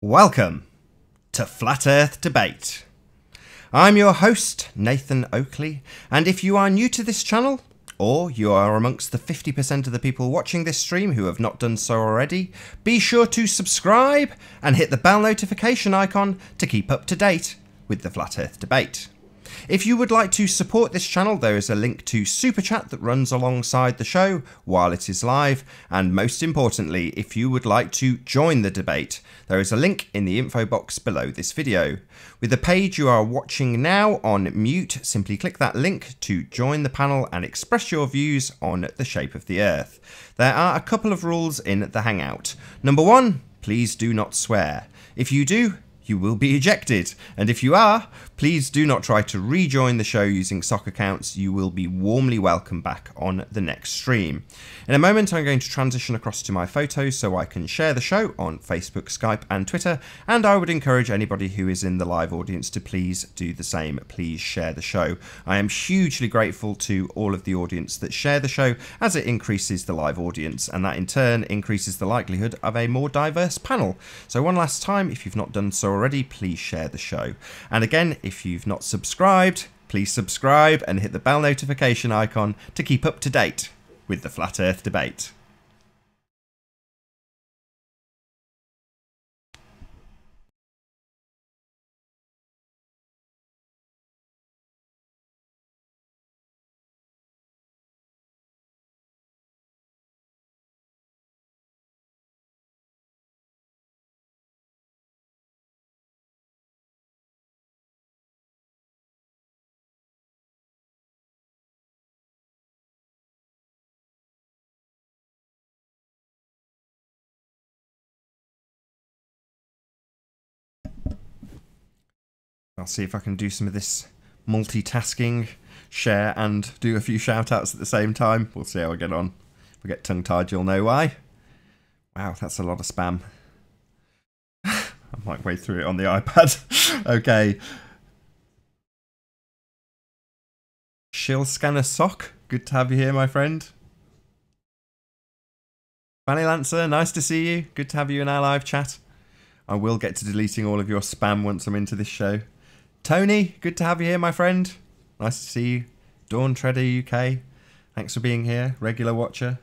Welcome to Flat Earth Debate. I'm your host, Nathan Oakley, and if you are new to this channel, or you are amongst the 50% of the people watching this stream who have not done so already, be sure to subscribe and hit the bell notification icon to keep up to date with the Flat Earth Debate. If you would like to support this channel, there is a link to Super Chat that runs alongside the show while it is live, and most importantly, if you would like to join the debate, there is a link in the info box below this video. With the page you are watching now on mute, simply click that link to join the panel and express your views on the shape of the Earth. There are a couple of rules in the Hangout. Number 1, please do not swear. If you do, you will be ejected, and if you are, please do not try to rejoin the show using sock accounts. You will be warmly welcome back on the next stream. In a moment, I'm going to transition across to my photos so I can share the show on Facebook, Skype and Twitter, and I would encourage anybody who is in the live audience to please do the same. Please share the show. I am hugely grateful to all of the audience that share the show, as it increases the live audience, and that in turn increases the likelihood of a more diverse panel. So one last time, if you've not done so already, please share the show. And again, if you've not subscribed, please subscribe and hit the bell notification icon to keep up to date with the Flat Earth Debate. I'll see if I can do some of this multitasking, share and do a few shout outs at the same time. We'll see how I get on. If I get tongue tied, you'll know why. Wow, that's a lot of spam. I might wade through it on the iPad. Okay. Shill Scanner Sock, good to have you here, my friend. Fanny Lancer, nice to see you. Good to have you in our live chat. I will get to deleting all of your spam once I'm into this show. Tony, good to have you here, my friend. Nice to see you. Dawn Treader UK, thanks for being here. Regular watcher.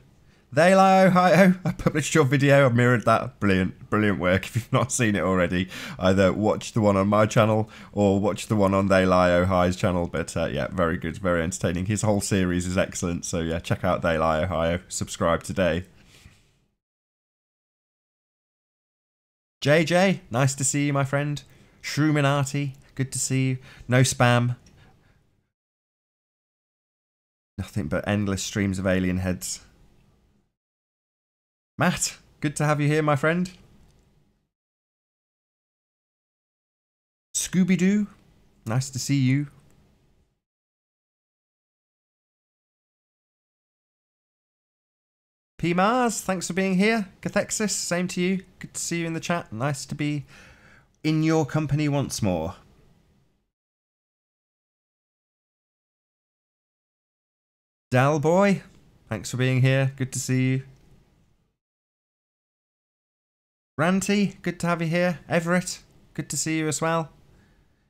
They lie, Ohio. I published your video. I mirrored that. Brilliant, brilliant work. If you've not seen it already, either watch the one on my channel or watch the one on They Lie, Ohio's channel. But yeah, very good, very entertaining. His whole series is excellent. So yeah, check out They Lie, Ohio. Subscribe today. JJ, nice to see you, my friend. Shroominati, good to see you. No spam. Nothing but endless streams of alien heads. Matt, good to have you here, my friend. Scooby-Doo, nice to see you. P. Mars, thanks for being here. Cathexis, same to you. Good to see you in the chat. Nice to be in your company once more. Dal Boy, thanks for being here. Good to see you. Ranty, good to have you here. Everett, good to see you as well.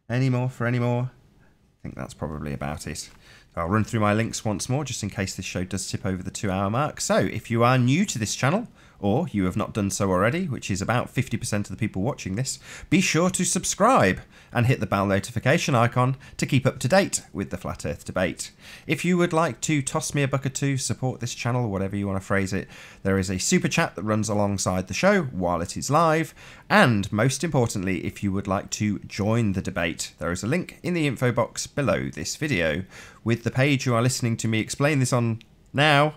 Any more for any more? I think that's probably about it. I'll run through my links once more, just in case this show does tip over the 2-hour mark. So, if you are new to this channel, or you have not done so already, which is about 50% of the people watching this, be sure to subscribe and hit the bell notification icon to keep up to date with the Flat Earth Debate. If you would like to toss me a buck or two, support this channel, whatever you want to phrase it, there is a super chat that runs alongside the show while it is live. And most importantly, if you would like to join the debate, there is a link in the info box below this video. With the page you are listening to me explain this on now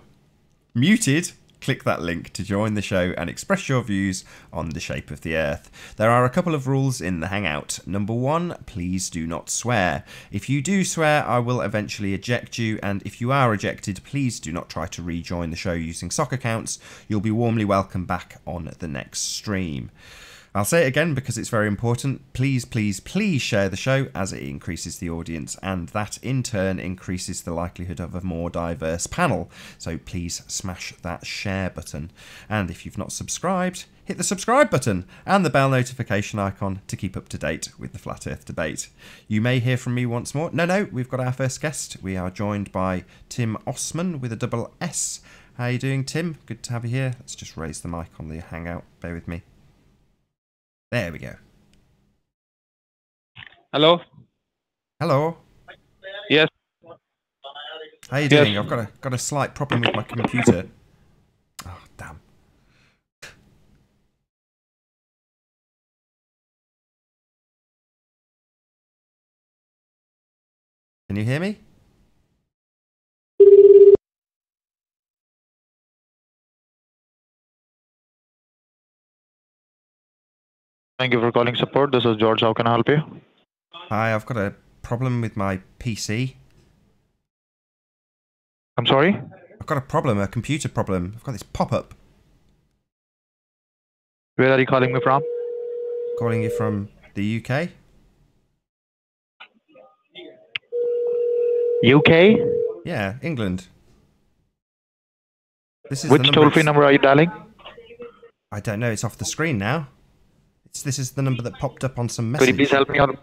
muted, click that link to join the show and express your views on the shape of the Earth. There are a couple of rules in the Hangout. Number 1, please do not swear. If you do swear, I will eventually eject you, and if you are ejected, please do not try to rejoin the show using sock accounts. You'll be warmly welcome back on the next stream. I'll say it again because it's very important. Please, please, please share the show as it increases the audience, and that in turn increases the likelihood of a more diverse panel. So please smash that share button. And if you've not subscribed, hit the subscribe button and the bell notification icon to keep up to date with the Flat Earth debate. You may hear from me once more. No, we've got our first guest. We are joined by Tim Osman with a double S. How are you doing, Tim? Good to have you here. Let's just raise the mic on the Hangout. Bear with me. There we go. Hello. Hello. Yes. How you doing? I've got a slight problem with my computer. Oh, damn. Can you hear me? Thank you for calling support. This is George. How can I help you? Hi, I've got a problem with my PC. I'm sorry? I've got a problem, a computer problem. I've got this pop-up. Where are you calling me from? Calling you from the UK. UK? Yeah, England. This is Which toll-free number are you dialing? I don't know. It's off the screen now. This is the number that popped up on some message. Could you please help me out?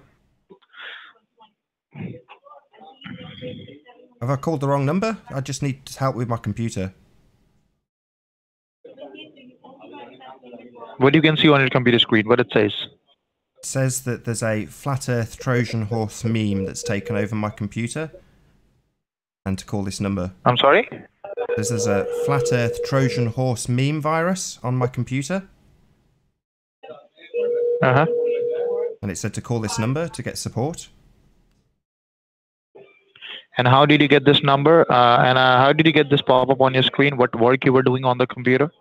Have I called the wrong number? I just need help with my computer. What you can see on your computer screen, what it says? It says that there's a flat Earth Trojan horse meme that's taken over my computer. And to call this number. I'm sorry? There's a flat Earth Trojan horse meme virus on my computer. Uh-huh. And it said to call this number to get support. And how did you get this number? How did you get this pop-up on your screen? What work you were doing on the computer?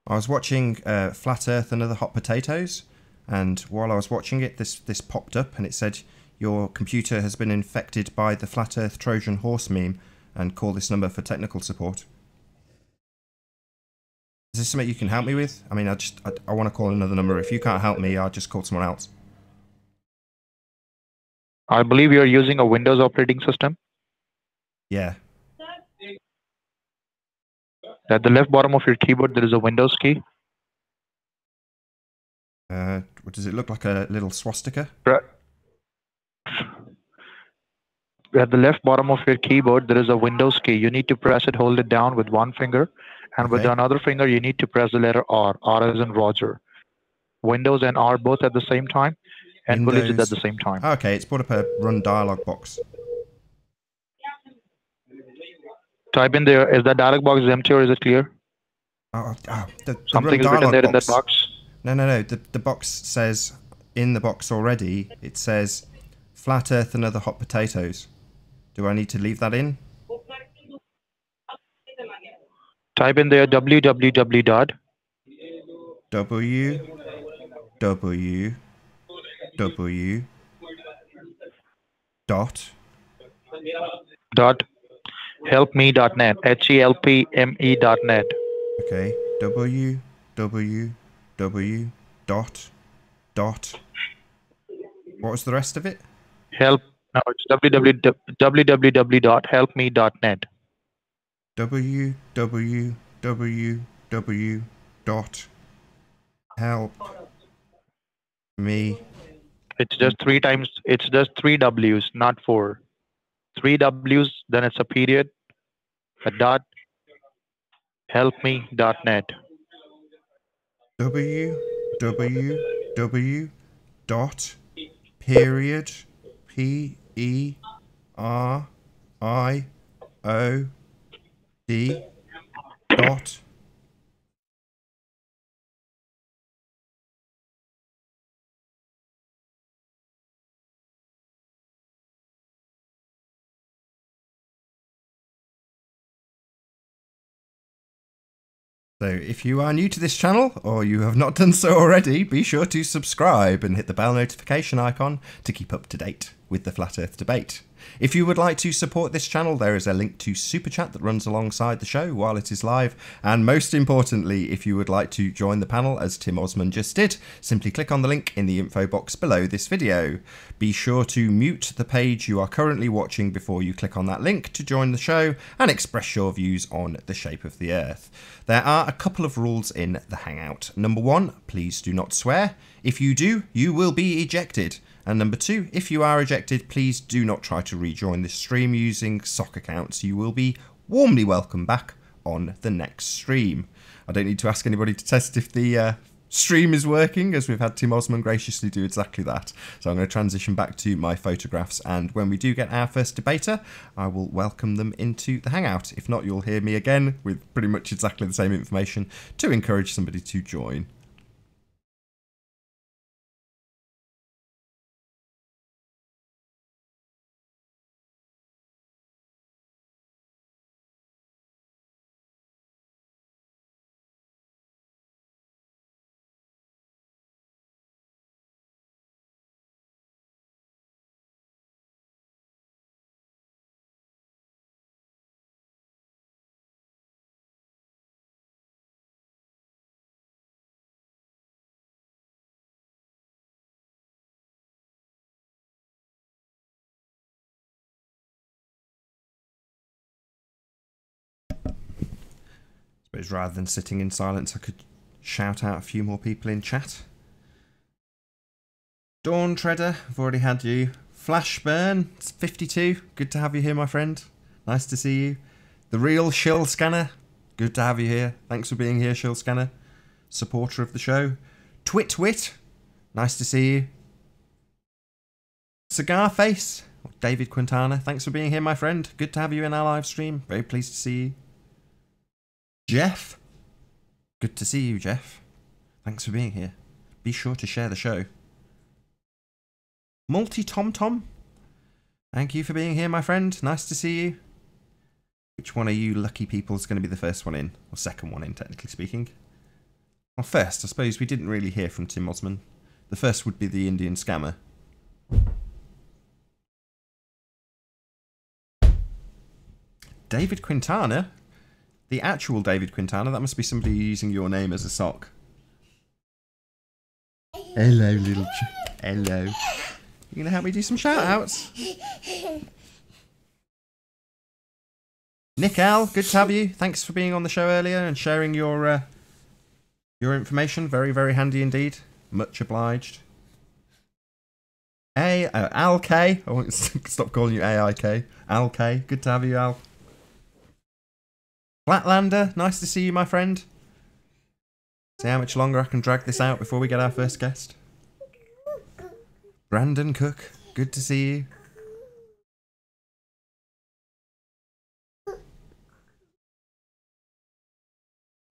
I was watching Flat Earth and Other Hot Potatoes. And while I was watching it, this popped up and it said, your computer has been infected by the Flat Earth Trojan horse meme and call this number for technical support. Is this something you can help me with? I mean, I want to call another number. If you can't help me, I'll just call someone else. I believe you're using a Windows operating system. Yeah. At the left bottom of your keyboard, there is a Windows key. What does it look like? A little swastika? At the left bottom of your keyboard, there is a Windows key. You need to press it, hold it down with one finger. And with another finger, you need to press the letter R. R as in Roger. Windows and R both at the same time. And release it at the same time. Okay, it's brought up a run dialog box. Type in there. Is that dialog box empty or is it clear? Something is written there in that box. No. The box says, in the box already, it says, Flat Earth and Other Hot Potatoes. Do I need to leave that in? Type in there www dot. www dot helpme.net. HELPME.net. Okay. www dot. What was the rest of it? Help. No, it's www.helpme.net. www dot help me. It's just three times. It's just three W's, not four. Three W's, then it's a period, a dot, helpme.net. www dot period PERIOD dot So if you are new to this channel, or you have not done so already, be sure to subscribe and hit the bell notification icon to keep up to date with the Flat Earth debate. If you would like to support this channel, there is a link to Super Chat that runs alongside the show while it is live. And most importantly, if you would like to join the panel, as Tim Osman just did, simply click on the link in the info box below this video. Be sure to mute the page you are currently watching before you click on that link to join the show and express your views on the shape of the Earth. There are a couple of rules in the Hangout. Number 1, please do not swear. If you do, you will be ejected. And number 2, if you are ejected, please do not try to rejoin this stream using sock accounts. You will be warmly welcome back on the next stream. I don't need to ask anybody to test if the stream is working, as we've had Tim Osman graciously do exactly that. So I'm going to transition back to my photographs, and when we do get our first debater, I will welcome them into the Hangout. If not, you'll hear me again with pretty much exactly the same information to encourage somebody to join. But rather than sitting in silence, I could shout out a few more people in chat. Dawn Treader, I've already had you. Flashburn, it's 52, good to have you here, my friend. Nice to see you. The Real Shill Scanner, good to have you here. Thanks for being here, Shill Scanner. Supporter of the show. Twitwit, nice to see you. Cigar Face, David Quintana, thanks for being here, my friend. Good to have you in our live stream. Very pleased to see you. Jeff, good to see you, Jeff. Thanks for being here. Be sure to share the show. Multi-Tom-Tom, thank you for being here, my friend. Nice to see you. Which one of you lucky people is going to be the first one in? Or second one in, technically speaking. Well, first, I suppose we didn't really hear from Tim Osman. The first would be the Indian scammer. David Quintana? The actual David Quintana? That must be somebody using your name as a sock. Hello, little hello. You gonna help me do some shout-outs? Nick L, good to have you. Thanks for being on the show earlier and sharing your information. Very, very handy indeed. Much obliged. Al K. I won't stop calling you AIK. Al K, good to have you, Al. Flatlander, nice to see you, my friend. See how much longer I can drag this out before we get our first guest. Brandon Cook, good to see you.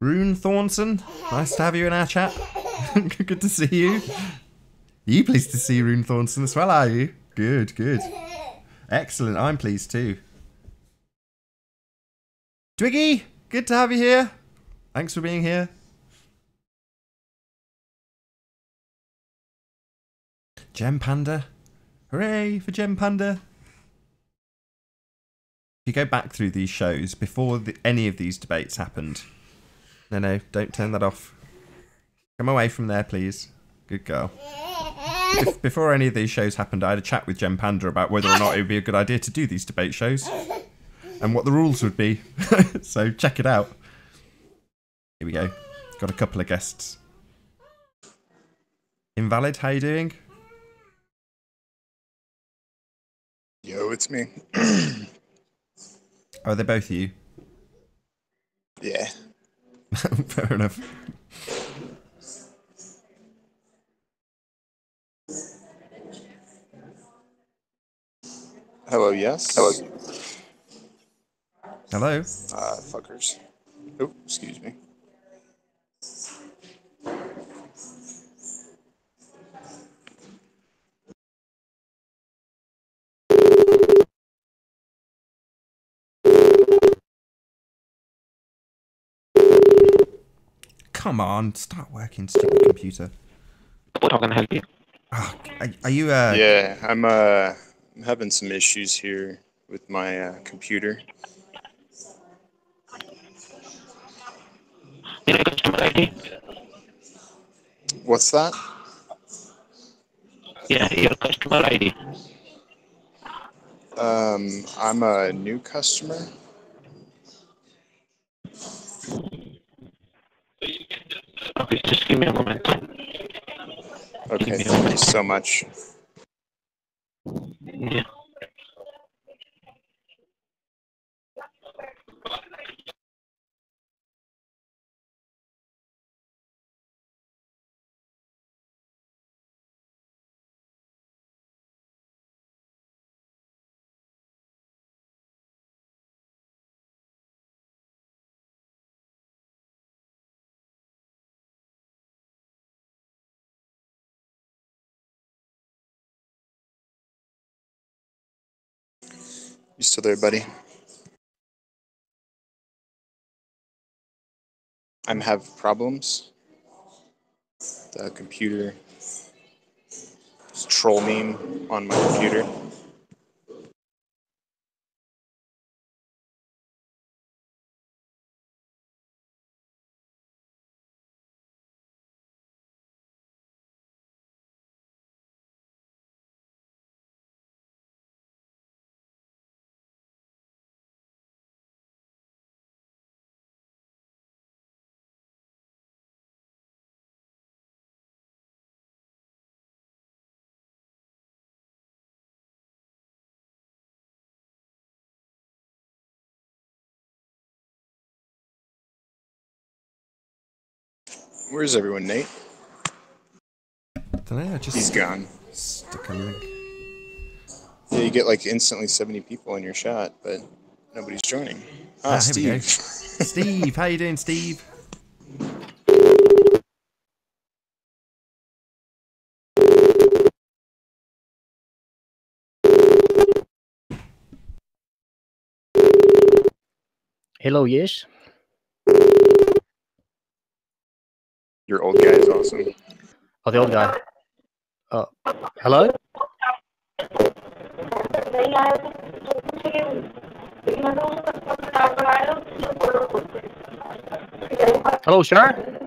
Rune Thornton, nice to have you in our chat. Good to see you. You pleased to see Rune Thornton as well, are you? Good, good. Excellent, I'm pleased too. Twiggy, good to have you here. Thanks for being here. Gem Panda. Hooray for Gem Panda. If you go back through these shows, before any of these debates happened... No, don't turn that off. Come away from there, please. Good girl. Before any of these shows happened, I had a chat with Gem Panda about whether or not it would be a good idea to do these debate shows. And what the rules would be. So check it out. Here we go. Got a couple of guests. Invalid, how you doing? Yo, it's me. Oh, they're both you? Yeah. Fair enough. Hello, yes. Hello. Hello. Fuckers. Oh, excuse me. Come on, start working, stupid computer. What can I help you? Oh, are you Yeah, I'm I'm having some issues here with my computer. Customer ID? What's that? Yeah, your customer ID. I'm a new customer. Okay, just give me a moment. Okay, thank you so much. Yeah. You still there, buddy? I'm having problems. The computer is troll meme on my computer. Where's everyone, Nate? Don't know, just He's gone. stuck a link. Yeah, you get like instantly 70 people in your shot, but nobody's joining. Here we go. Steve. Steve, how you doing, Steve? Hello, yes. Your old guy is awesome. Oh, the old guy. Oh, hello? Hello, sir?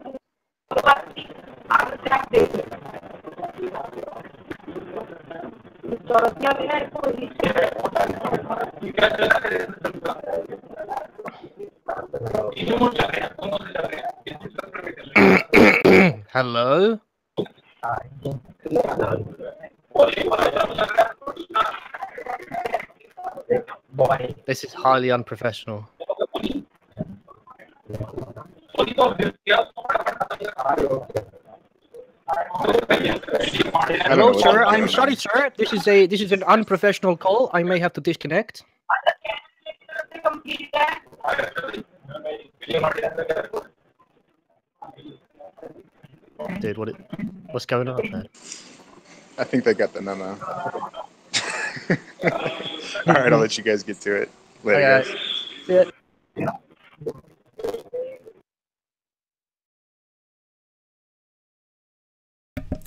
Hello? This is highly unprofessional. Hello, sir. I'm sorry, sir. This is an unprofessional call. I may have to disconnect. Dude, what's going on there? I think they got the memo. All right, I'll let you guys get to it. Later, guys. See ya.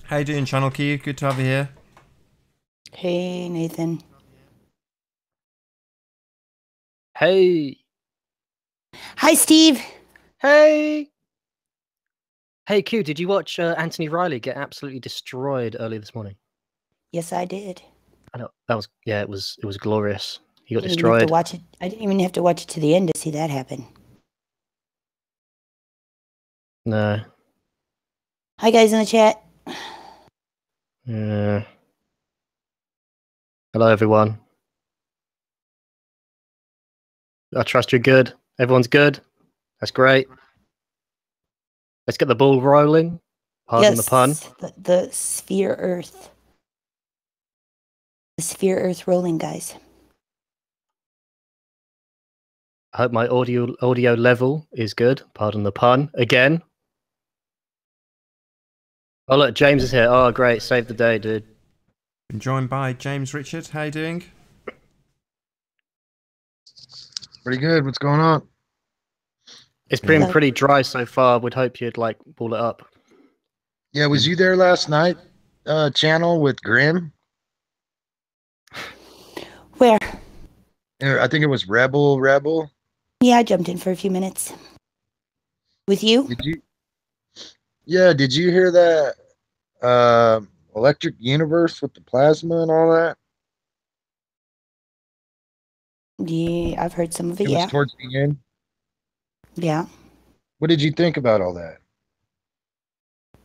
How you doing, Channel Q? Good to have you here. Hey, Nathan. Hey. Hi, Steve. Hey. Hey, Q, did you watch Anthony Riley get absolutely destroyed earlier this morning? Yes, I did. I know that was it was glorious. He got I didn't even have to destroyed. watch it. I didn't even have to watch it to the end to see that happen. No. Hi, guys in the chat. Yeah. Hello, everyone. I trust you're good. Everyone's good. That's great. Let's get the ball rolling. Pardon the pun. The sphere Earth. The sphere Earth rolling, guys. I hope my audio level is good. Pardon the pun. Again. Oh, look, James is here. Oh, great. Save the day, dude. I'm joined by James Richard. How you doing? Pretty good. What's going on? It's been pretty dry so far. We'd hope you'd like pull it up. Yeah, was you there last night? Channel with Grim? Where? I think it was Rebel. Yeah, I jumped in for a few minutes. With you? Did you? Yeah, did you hear that? Electric universe with the plasma and all that. Yeah, I've heard some of it, It was yeah. towards the end. Yeah. What did you think about all that?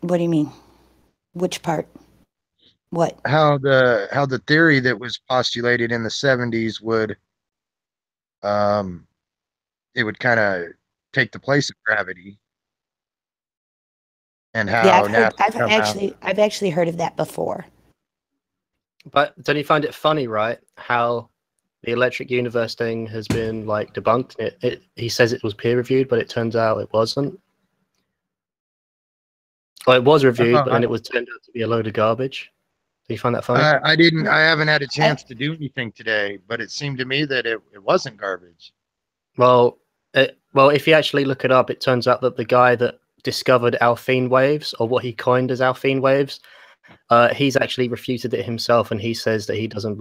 What do you mean? Which part? What? How the theory that was postulated in the 70s would it would kind of take the place of gravity, and Yeah, how I've heard. NASA come out. I've actually heard of that before. But don't you find it funny, right? How the electric universe thing has been like debunked. He says it was peer reviewed, but it turns out it wasn't. Well, it was reviewed, but then it was turned out to be a load of garbage. Do you find that funny? I haven't had a chance to do anything today, but it seemed to me that it wasn't garbage. Well, if you actually look it up, it turns out that the guy that discovered Alphine waves, or what he coined as Alphine waves, he's actually refuted it himself, and he says that he doesn't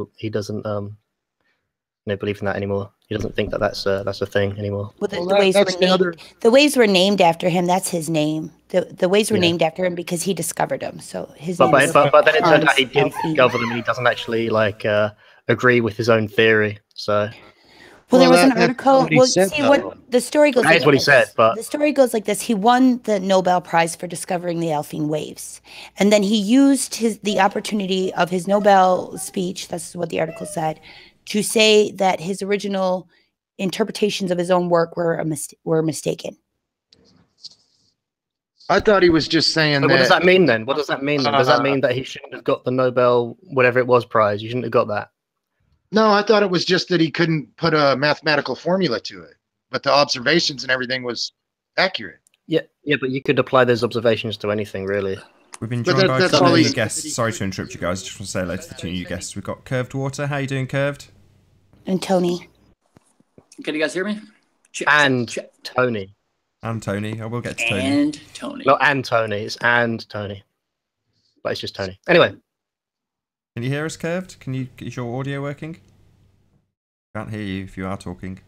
believe in that anymore. He doesn't think that that's a thing anymore. Well, the waves were named after him. That's his name. The waves were named after him because he discovered them. So his name is but then it turned out he didn't Alphine. discover them, and he doesn't actually agree with his own theory. So. Well, there was an article. Well, see what the story goes. That is what he said, but the story goes like this: he won the Nobel Prize for discovering the Alphine waves, and then he used the opportunity of his Nobel speech. That's what the article said, to say that his original interpretations of his own work were mistaken. I thought he was just saying that. What does that mean then? What does that mean then? Does that mean that he shouldn't have got the Nobel, whatever it was, prize? You shouldn't have got that. No, I thought it was just that he couldn't put a mathematical formula to it, but the observations and everything was accurate. Yeah, but you could apply those observations to anything, really. We've been joined by two new guests. Sorry to interrupt you guys. I just want to say hello to the two new guests. We've got Curved Water. How you doing, Curved? And Tony. Can you guys hear me? Tony. And Tony. I will get to Tony. And Tony. No, and Tony. It's and Tony. But it's just Tony. Anyway. Can you hear us, Curved? Is your audio working? Can't hear you if you are talking.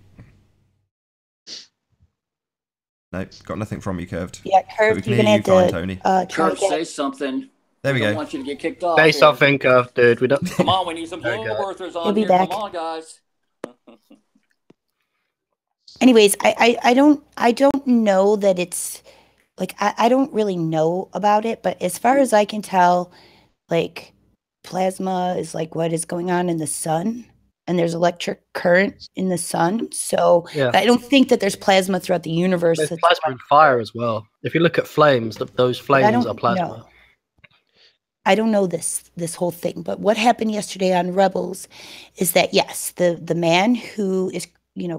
No, got nothing from you, Curved. Yeah, Curved, you're going to have to Tony. Curved, say something. There we go. I don't want you to get kicked off. Say something, Curved, dude. We don't. Come on, we need some global birthers on He'll be here. back. Come on, guys. Anyways, I don't know that it's like I don't really know about it, but as far as I can tell, like plasma is like what is going on in the sun, and there's electric current in the sun. So I don't think that there's plasma throughout the universe. There's plasma and fire as well. If you look at flames, those flames are plasma. Know. I don't know this whole thing, but what happened yesterday on Rebels is that yes, the man who is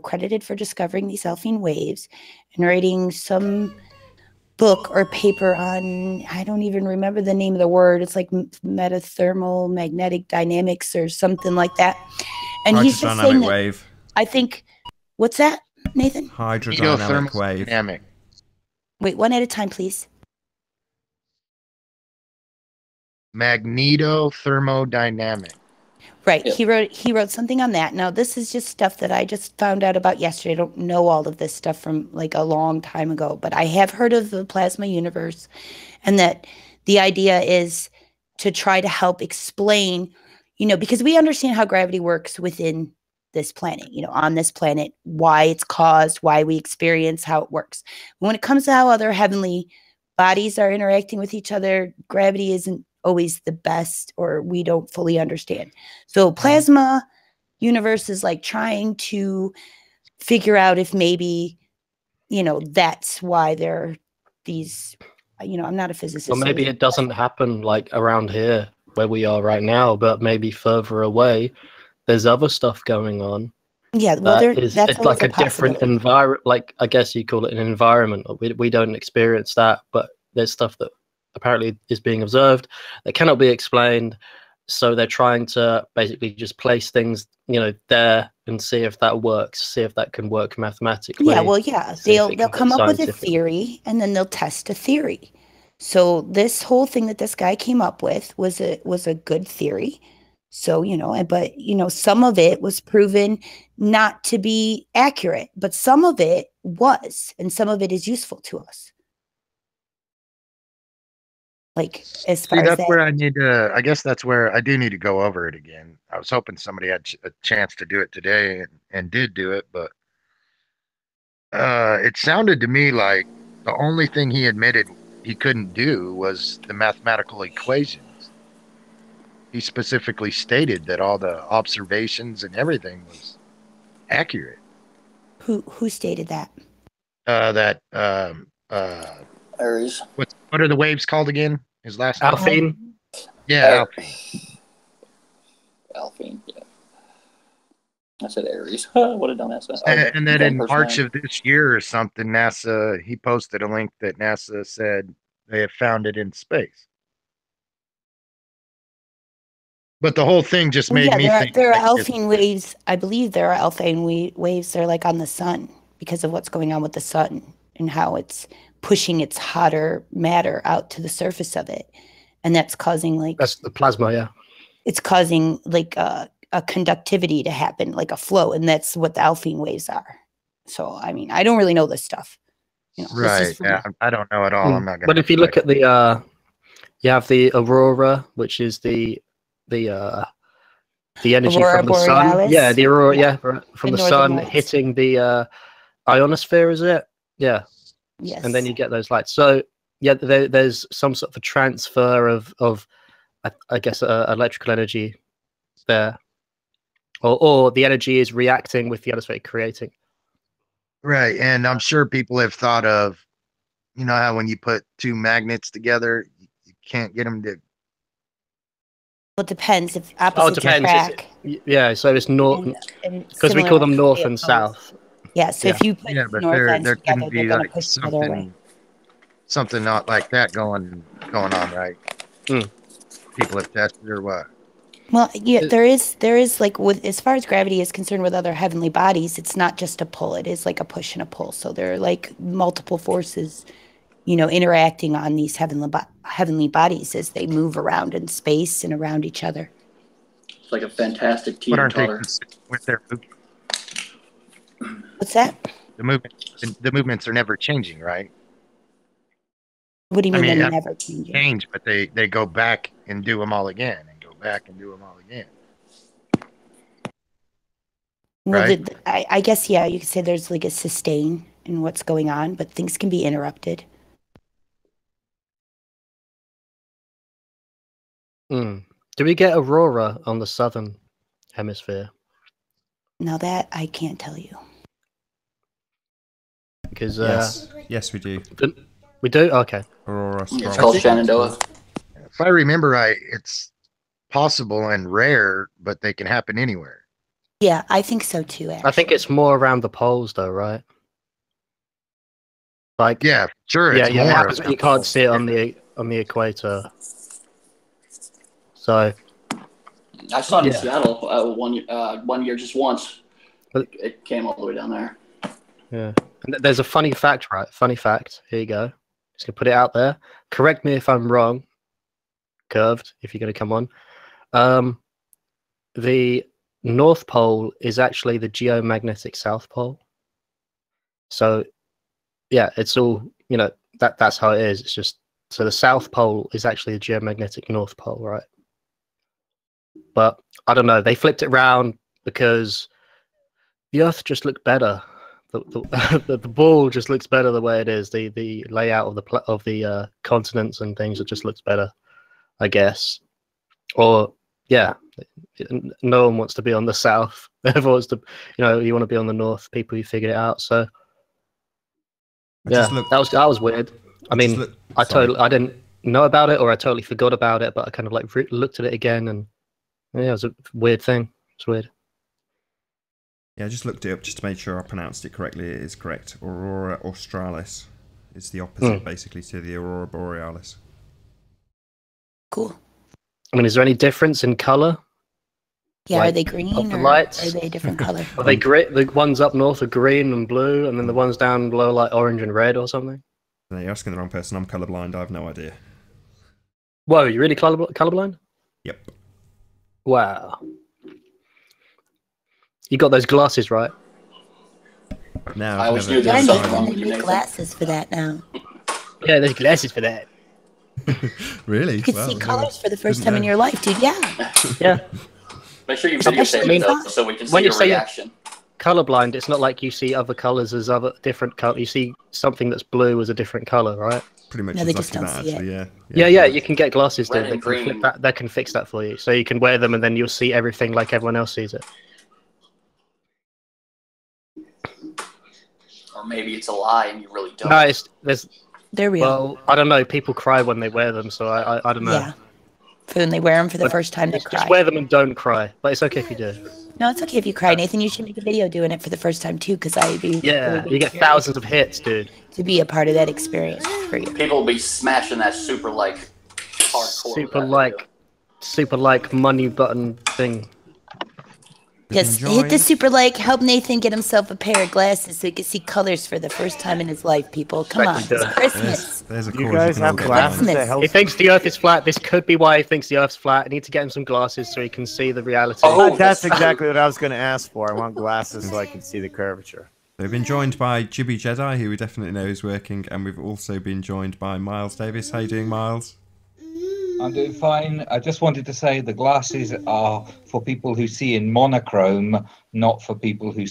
credited for discovering these Alphine waves and writing some book or paper on, I don't even remember the name of the word. It's like metathermal magnetic dynamics or something like that. And he's just saying that, wave. I think, what's that, Nathan? Hydrodynamic wave. Dynamic. Wait, one at a time, please. Magnetothermodynamic. Right. Yep. He wrote something on that. Now, this is just stuff that I just found out about yesterday. I don't know all of this stuff from like a long time ago, but I have heard of the plasma universe, and that the idea is to try to help explain, because we understand how gravity works within this planet, on this planet, why it's caused, why we experience how it works. When it comes to how other heavenly bodies are interacting with each other, gravity isn't always the best, or we don't fully understand. So plasma universe is like trying to figure out if maybe, that's why there are these, I'm not a physicist. Well, maybe it doesn't happen like around here where we are right now, but maybe further away, there's other stuff going on. Yeah, well, it's like a different environment. Like, I guess you call it an environment. We don't experience that, but there's stuff that apparently is being observed that cannot be explained. So they're trying to basically just place things, there and see if that works, see if that can work mathematically. Yeah, well, yeah, they'll come up with a theory, and then they'll test a theory. So this whole thing that this guy came up with was a good theory. So, but, some of it was proven not to be accurate, but some of it was, and some of it is useful to us. Like, as far See, as that's that. where I need to. I guess that's where I do need to go over it again. I was hoping somebody had a chance to do it today and did do it, but it sounded to me like the only thing he admitted he couldn't do was the mathematical equations. He specifically stated that all the observations and everything was accurate. Who stated that? That Aries. what are the waves called again? His last name? Alphine. Yeah, Alfie. Alphine, yeah. I said Aries. What a dumbass. And then in March personality. of this year or something, he posted a link that NASA said they have found it in space. But the whole thing just made me think. There are Alphine waves. I believe there are Alphine waves. They're like on the sun because of what's going on with the sun and how it's pushing its hotter matter out to the surface of it. And that's causing That's the plasma, yeah. It's causing a conductivity to happen, like a flow. And that's what the Alphine waves are. So, I mean, I don't really know this stuff. Right. Yeah, I don't know at all. I'm not going to. But if you look at the, you have the Aurora, which is the energy Aurora from the Borealis? sun. Yeah, the Aurora, Yeah. from The the northern sun lights. hitting the ionosphere, is it? Yeah. Yes. And then you get those lights. So yeah, there's some sort of a transfer of I guess electrical energy there, or the energy is reacting with the ionosphere creating. Right. And I'm sure people have thought of, how when you put two magnets together, you can't get them to. Well, it depends if opposites depends. attract. Yeah, so it's north, and because we call them similarly north and opposed. south. Yeah, so if you put Yeah, but north ends there together, couldn't they're be going to like push each other away. something not like that going on, right? Mm. People have tested or what? Well, yeah, there is like with as far as gravity is concerned with other heavenly bodies, it's not just a pull; it is like a push and a pull. So there are like multiple forces, interacting on these heavenly bodies as they move around in space and around each other. It's like a fantastic But aren't they teeter-totter. consistent with their movement? What's that? The movements are never changing, right? What do you I mean mean, they're never changing? Change, but they go back and do them all again, and go back and do them all again. Well, Right. I guess, yeah, you could say there's like a sustain in what's going on, but things can be interrupted. Mm. Do we get Aurora on the southern hemisphere? Now that I can't tell you. Because yes, we do. we do. Okay. Aurora. It's Australis. called Shenandoah. If I remember right, it's possible and rare, but they can happen anywhere. Yeah, I think so too. Actually. I think it's more around the poles, though, right? Like, Yeah, sure. yeah, It's yeah. It more happens, but you can't see it on the equator. So I saw it in Yeah. Seattle one year, just once. But- It came all the way down there. yeah, and there's a funny fact, right? Funny fact. Here you go. Just gonna put it out there. Correct me if I'm wrong. Curved, if you're gonna come on. The North Pole is actually the geomagnetic South Pole. So, yeah, it's all that's how it is. It's just so the South Pole is actually the geomagnetic North Pole, right? But I don't know. They flipped it around because the Earth just looked better. The ball just looks better the way it is. The layout of the continents and things, it just looks better, I guess. Or yeah, no one wants to be on the south. Everyone wants to, you want to be on the north. People who figured it out. So yeah, that was weird. I mean, I didn't know about it, or I totally forgot about it. But I kind of like looked at it again, and yeah, it was a weird thing. It's weird. Yeah, I just looked it up just to make sure I pronounced it correctly. It is correct. Aurora Australis is the opposite, basically, to the Aurora Borealis. Cool. I mean, is there any difference in color? Yeah, Like, are they green of the or lights? are they a different color? Are they great? The ones up north are green and blue, and then the ones down below like orange and red or something. No, you're asking the wrong person. I'm colourblind. I have no idea. Whoa, you really colorblind? Yep. Wow. You got those glasses, right? No, I I've always never knew Yeah, there was tried something Nathan, wrong they with you, make Nathan. glasses for that now. Yeah, there's glasses for that. Really? You could Well, see never- colors for the first didn't time in know. your life, dude. Yeah. Yeah. Make sure you Especially videotape it though, inside. so we can see When you your say it- reaction. Colorblind, it's not like you see other colors as other different color. You see something that's blue as a different color, right? Pretty much No, they just exactly don't that, see actually. it. Yeah. Yeah. You can get glasses, Red dude. They and can flip green. that. They can fix that for you, so you can wear them, and then you'll see everything like everyone else sees it. Or maybe it's a lie and you really don't. No, there's. They're real. Well, I don't know. People cry when they wear them, so I don't know. Yeah. For when they wear them for the But first time, they Just cry. wear them and don't cry. But it's okay if you do. No, it's okay if you cry, Nathan. You should make a video doing it for the first time too, because I'd be Yeah, really you get curious thousands of hits, dude. to be a part of that experience for you. People will be smashing that super like hardcore. with that Super like money button thing. Yes, hit the enjoying. super like, help Nathan get himself a pair of glasses so he can see colors for the first time in his life, people. Come on, Exactly, it's duh. Christmas. There's a Do you cause guys can all have get glasses behind. that help? He thinks the Earth is flat. This could be why he thinks the Earth's flat. I need to get him some glasses so he can see the reality. Oh, That's that's exactly what I was going to ask for. I want glasses so I can see the curvature. We've been joined by Jibby Jedi, who we definitely know is working, and we've also been joined by Miles Davis. How you doing, Miles? I'm doing fine. I just wanted to say the glasses are for people who see in monochrome, not for people who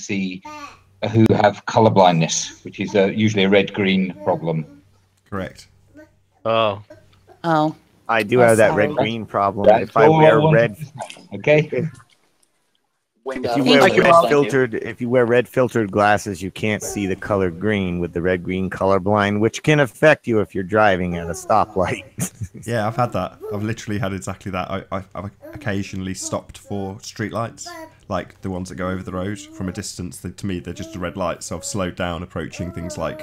have color blindness, which is usually a red-green problem. Correct. Oh. Oh, I do Oh, have that sorry. red-green problem. That's If I all wear wanted red, to say, okay? if you Thank wear you, red Bob. filtered, if you wear red filtered glasses, you can't see the color green with the red-green color blind, which can affect you if you're driving at a stoplight. Yeah, I've had that. I've literally had exactly that. I've occasionally stopped for streetlights, like the ones that go over the road from a distance. To me, they're just a red light, so I've slowed down approaching things like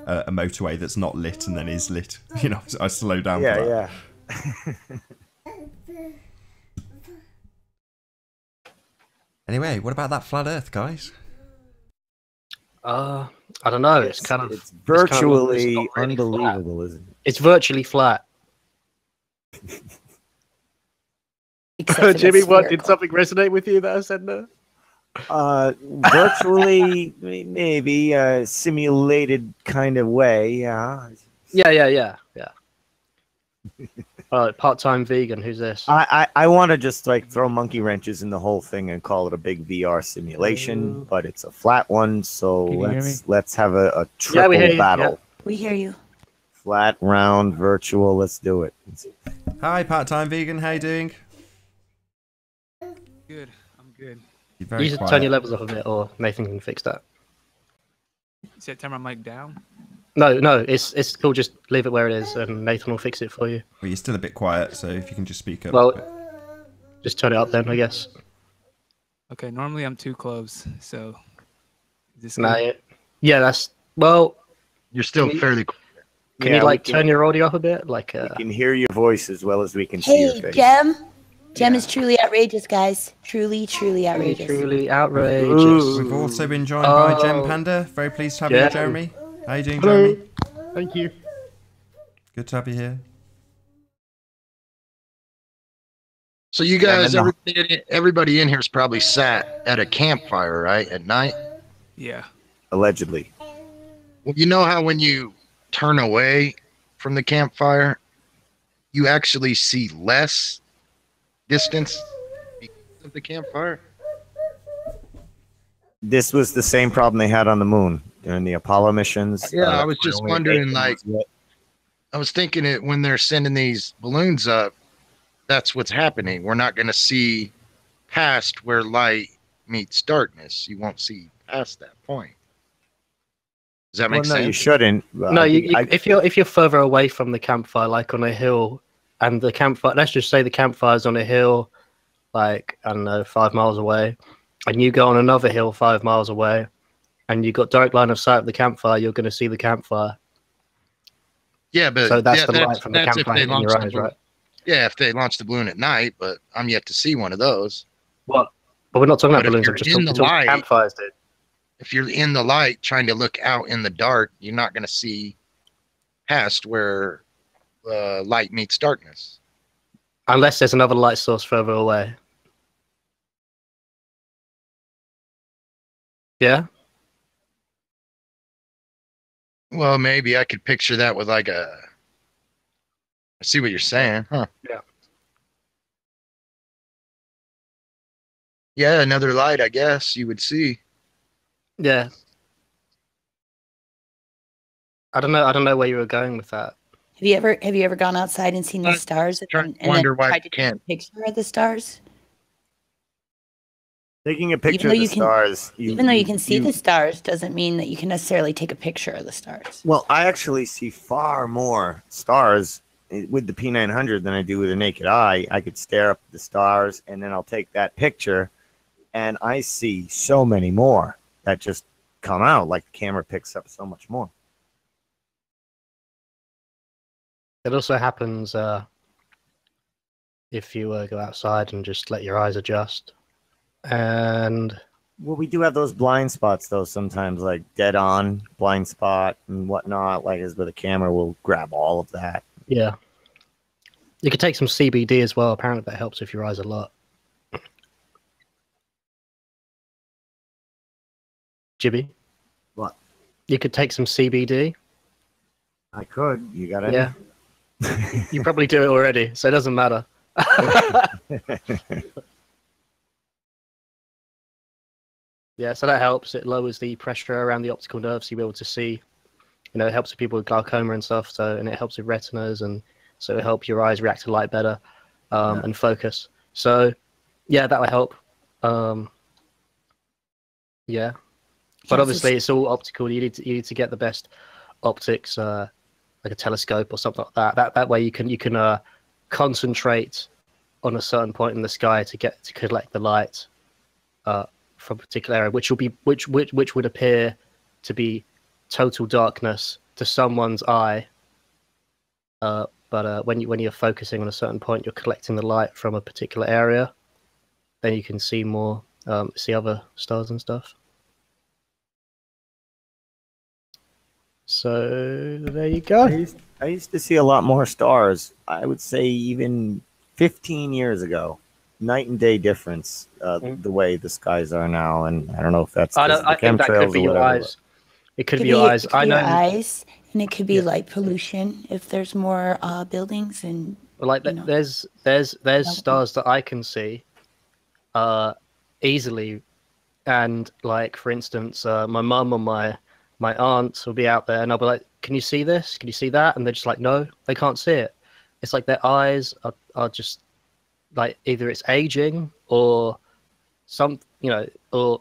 a motorway that's not lit and then is lit. You know, I slow down for that. yeah. Anyway, what about that flat Earth, guys? I don't know. It's kind of It's it's virtually not really flat. unbelievable, isn't it? It's virtually flat. except for the Jimmy, what did spherical. something resonate with you that I said there? Virtually, maybe a simulated kind of way. Yeah. Yeah. Part-time vegan. Who's this? I want to just like throw monkey wrenches in the whole thing and call it a big VR simulation, but it's a flat one. So Can you hear me? let's have a Yeah, triple we hear you, battle. We hear you. Flat, round, virtual. Let's do it. Hi, part-time vegan. How you doing? Good. I'm good. You're very You should quiet. turn your levels up a bit, or Nathan can fix that. You said turn my mic down? No, it's cool. Just leave it where it is, and Nathan will fix it for you. Well, you're still a bit quiet, so if you can just speak up. Well, a bit. Just turn it up then, I guess. Okay, normally I'm too close, so is this Nah, good? yeah, that's well. You're still Can you- fairly. Can Yeah, you like we turn your audio up a bit? Like, We can hear your voice as well as we can see Hey, your face. Jem. Jem Yeah. is truly outrageous, guys. Truly outrageous. truly outrageous. Ooh. We've also been joined by Gem Oh. Panda. Very pleased to have Yeah. you, Jeremy. How you doing, Hello. Jeremy? Thank you. Good to have you here. So you guys, everybody in here is probably sat at a campfire, right, at night. Yeah. Allegedly. Well, you know how when you turn away from the campfire, you actually see less distance because of the campfire. This was the same problem they had on the moon during the Apollo missions. Yeah, I was just only wondering, 8 like, months yet. I was thinking it when they're sending these balloons up, that's what's happening. We're not going to see past where light meets darkness. You won't see past that point. Does that Well, make no, you sense? shouldn't. No, if you're further away from the campfire, like on a hill, and the campfire, let's just say the campfire's on a hill, like I don't know, 5 miles away, and you go on another hill 5 miles away, and you got direct line of sight of the campfire, you're going to see the campfire. Yeah, but So that's yeah, the light from the that's if campfire they hitting your launch the eyes, balloon. right? Yeah, if they launch the balloon at night, but I'm yet to see one of those. What? But we're not talking about But if balloons. I'm you're just in talking the about light- campfires, dude. If you're in the light trying to look out in the dark, you're not going to see past where light meets darkness. Unless there's another light source further away. Yeah. Well, maybe I could picture that with like a. I see what you're saying, huh? Yeah. Yeah, another light, I guess you would see. Yeah. I don't know. I don't know where you were going with that. Have you ever gone outside and seen the stars trying to and wonder then why tried you to take a can't. picture of the stars? Taking a picture though of the you can- stars. Even though you can see the stars, doesn't mean that you can necessarily take a picture of the stars. Well, I actually see far more stars with the P900 than I do with a naked eye. I could stare up at the stars, and then I'll take that picture, and I see so many more that just come out. Like the camera picks up so much more. It also happens if you go outside and just let your eyes adjust. And well, we do have those blind spots though. Sometimes, like dead on blind spot and whatnot. Like as with a camera, will grab all of that. Yeah, you could take some CBD as well. Apparently, that helps with your eyes a lot. Jibby, what? You could take some CBD. I could. You got it? Yeah. You probably do it already, so it doesn't matter. Yeah, so that helps. It lowers the pressure around the optical nerves, so you'll be able to see. You know, it helps with people with glaucoma and stuff. So, and it helps with retinas, and so it helps your eyes react to light better and focus. So, yeah, that will help. Yeah, but obviously it's all optical. You need to get the best optics, like a telescope or something like that. That way you can concentrate on a certain point in the sky to collect the light from a particular area, which would appear to be total darkness to someone's eye. But when you're focusing on a certain point, you're collecting the light from a particular area. Then you can see more, see other stars and stuff. So there you go. I used to see a lot more stars. I would say even 15 years ago. Night and day difference, the way the skies are now, and I don't know if that's I think that could be your eyes. It could be your eyes. I know your eyes, and it could be light pollution if there's more buildings and. Like there's stars that I can see, easily, and like for instance, my mum or my aunt will be out there, and I'll be like, "Can you see this? Can you see that?" And they're just like, "No, they can't see it." It's like their eyes are just. Like either it's aging or or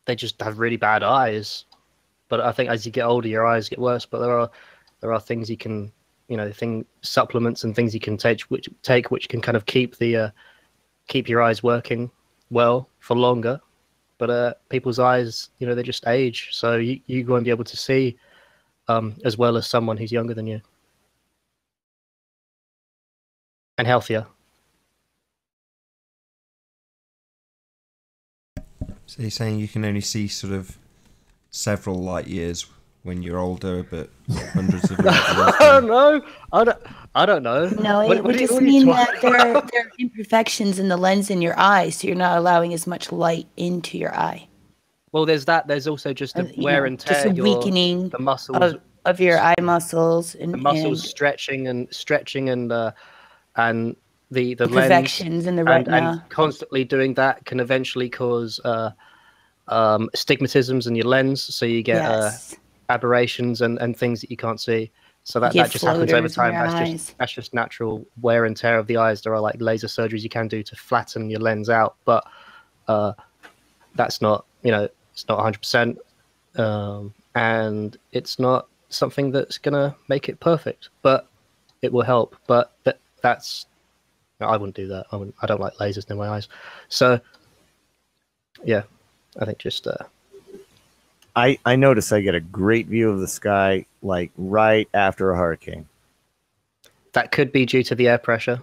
they just have really bad eyes. But I think as you get older, your eyes get worse. But there are things you can, supplements and things you can take which can kind of keep your eyes working well for longer. But people's eyes, they just age, so you won't be able to see as well as someone who's younger than you and healthier. So you're saying you can only see sort of several light years when you're older, but hundreds of light years. I don't know. I don't know. No, it would just mean that there are imperfections in the lens in your eye, so you're not allowing as much light into your eye. Well, there's that. There's also just the wear and tear. Just a weakening the muscles of your eye muscles and the muscles stretching and the imperfections lens in the retina. And constantly doing that can eventually cause stigmatisms in your lens, so you get aberrations and things that you can't see. So that just happens over time. That's just natural wear and tear of the eyes. There are like laser surgeries you can do to flatten your lens out, but that's not it's not 100%, and it's not something that's gonna make it perfect, but it will help. But that's I wouldn't do that. I don't like lasers in my eyes. So yeah, I think just I notice I get a great view of the sky like right after a hurricane. That could be due to the air pressure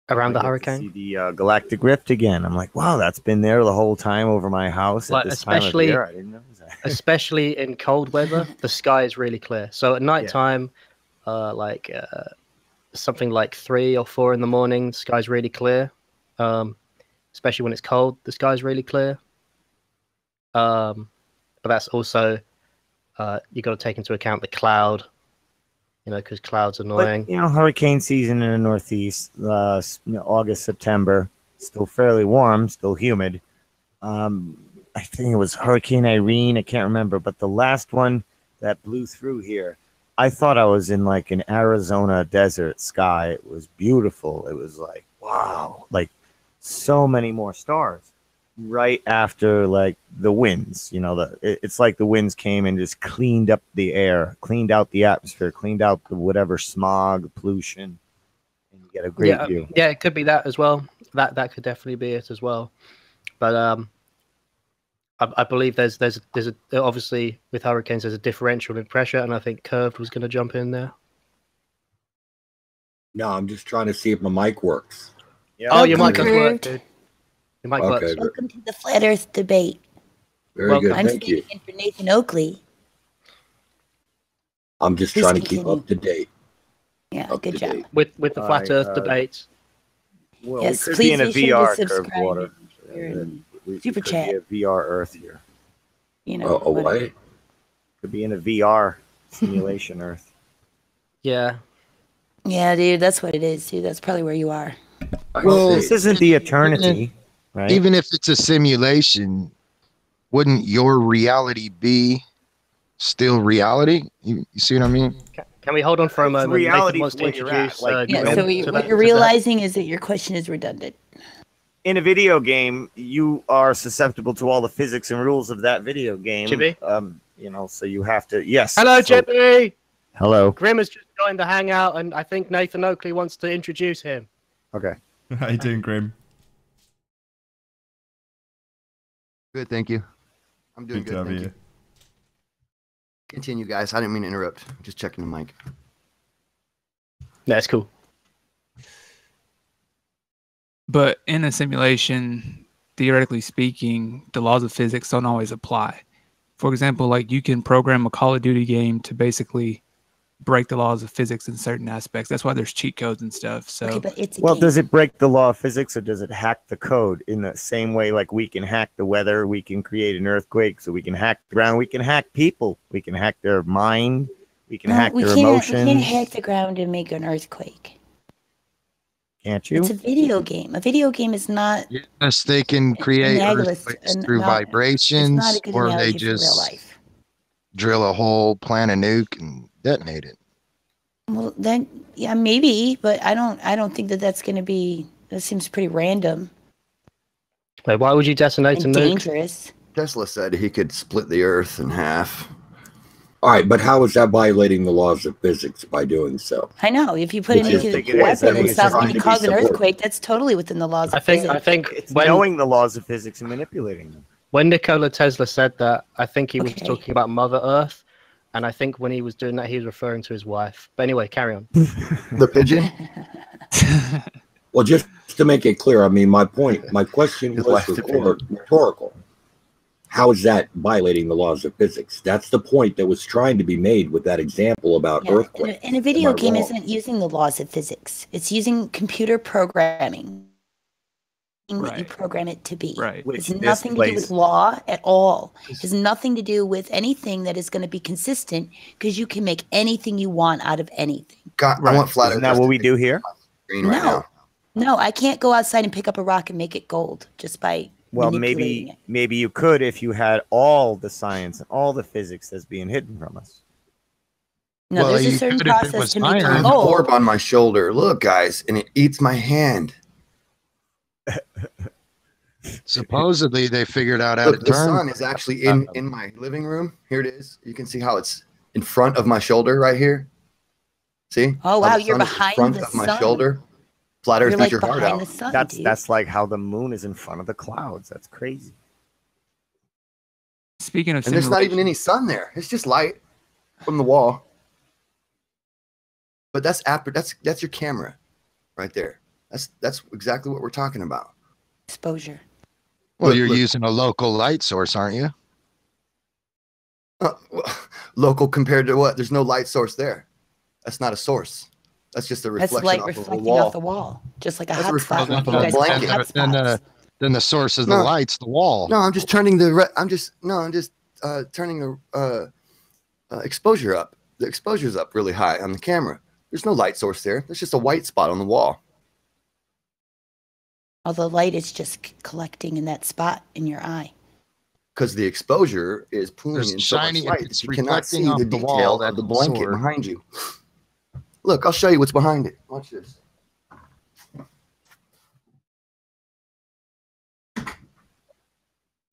around the hurricane. See the galactic rift again. I'm like, wow, that's been there the whole time over my house at this time of year. I didn't know that. Especially in cold weather, the sky is really clear. So at nighttime, something like 3 or 4 in the morning, the sky's really clear. especially when it's cold. The sky's really clear. But that's also you got to take into account the cloud, because cloud's annoying. But, hurricane season in the Northeast, August, September, still fairly warm, still humid. I think it was Hurricane Irene. I can't remember, but the last one that blew through here, I thought I was in like an Arizona desert sky. It was beautiful. It was like, wow, like so many more stars. Right after like the winds, it's like the winds came and just cleaned up the air, cleaned out the atmosphere, cleaned out the whatever smog, pollution, and you get a great view. Yeah, it could be that as well. That could definitely be it as well. But I believe there's obviously with hurricanes there's a differential in pressure, and I think Curved was going to jump in there. No, I'm just trying to see if my mic works. Yeah. Oh, your mic does work, dude. Your mic works. Okay. Welcome to the Flat Earth debate. Very good. I'm Thank you. standing in for Nathan Oakley. I'm just Please trying to keep continue. up to date. Yeah, Up good to job. date. With the flat Earth debates. Well, Yes, we could be in a please be sure to VR curved subscribe water. here in We Super could Chat. be a VR Earth here. A what? Could be in a VR simulation Earth. Yeah. Yeah, dude, that's what it is, dude. That's probably where you are. Well, This isn't the eternity, right? even if it's a simulation, wouldn't your reality be still reality? You see what I mean? Can we hold on for a moment? reality Nathan wants to where you're at, introduce. like, Yeah, Well, so to what that- you're to realizing is that your question is redundant. In a video game, you are susceptible to all the physics and rules of that video game. Chippy? So you have to. Yes. Hello, so- Chippy. Hello. Grim has just joined the hangout, and I think Nathan Oakley wants to introduce him. Okay. How you doing, Grim? Good, thank you. I'm doing Good good, to have thank you. you. Continue, guys. I didn't mean to interrupt. Just checking the mic. That's cool. But in a simulation, theoretically speaking, the laws of physics don't always apply. For example, like you can program a Call of Duty game to basically break the laws of physics in certain aspects. That's why there's cheat codes and stuff. So, Okay, but it's a Well, game. does it break the law of physics or does it hack the code in the same way like we can hack the weather, we can create an earthquake, so we can hack the ground, we can hack people, we can hack their mind, we can hack we their can't, emotions. We can't hack the ground and make an earthquake. Can't you? It's a video game. A video game is not. Yes, they can create analogous- earthquakes an- through not- vibrations, It's not a good or they analogy for real just life. drill a hole, plant a nuke, and detonate it. Well, then, yeah, maybe, but I don't think that that's going to be. That seems pretty random Wait, why would you detonate a and nuke? dangerous. Tesla said he could split the Earth in half. All right, but how is that violating the laws of physics by doing so? I know. If you put a Which is- nuclear think it is. I weapon think and it's stop trying going to to be cause an supportive. earthquake, that's totally within the laws of I think physics. It's when knowing the laws of physics and manipulating them. when Nikola Tesla said that, I think he was Okay. talking about Mother Earth, and I think when he was doing that, he was referring to his wife. But anyway, carry on. The pigeon? Well, just to make it clear, I mean, my question His was wife to rhetorical. How is that violating the laws of physics? That's the point that was trying to be made with that example about Yeah, earthquakes. and a video Am I game wrong? isn't using the laws of physics. It's using computer programming. That you Right. program it to be. right. Which It's this nothing to do with place- law at all. It has nothing to do with anything that is going to be consistent because you can make anything you want out of anything. God, I want flat Isn't Earth. that what we do here? Screen right now. No, I can't go outside and pick up a rock and make it gold just by Well, manipulating maybe you could if you had all the science and all the physics that's being hidden from us. it. No, Well, there's a you certain could if it process was to make I it have iron. an gold. orb on my shoulder. Look, guys, and it eats my hand. Supposedly, they figured out how Look, to the turn. sun is actually in my living room. Here it is. You can see how it's in front of my shoulder right here. See? Oh, How wow, the you're sun is in behind front the of my sun. shoulder. Flat Earth, You're get like your heart behind out. the sun, That's dude. that's like how the moon is in front of the clouds. That's crazy. Speaking of And there's not even simulation- any sun there. It's just light from the wall. But that's your camera right there. That's exactly what we're talking about. exposure. Well, Look, you're look. using a local light source, aren't you? Well, local compared to what? There's no light source there. That's not a source. That's just a That's reflection light off of the reflecting wall. off the wall, just like a That's a hot reflection spot. off You of a guys call blanket. hot Then, spots. Then the source of the light's the wall. No, I'm just turning the. I'm just turning the exposure up. The exposure's up really high on the camera. There's no light source there. There's just a white spot on the wall. All the light is just collecting in that spot in your eye. Because the exposure is pulling in so much light that you cannot see the detail of the blanket behind you. Look, I'll show you what's behind it. Watch this.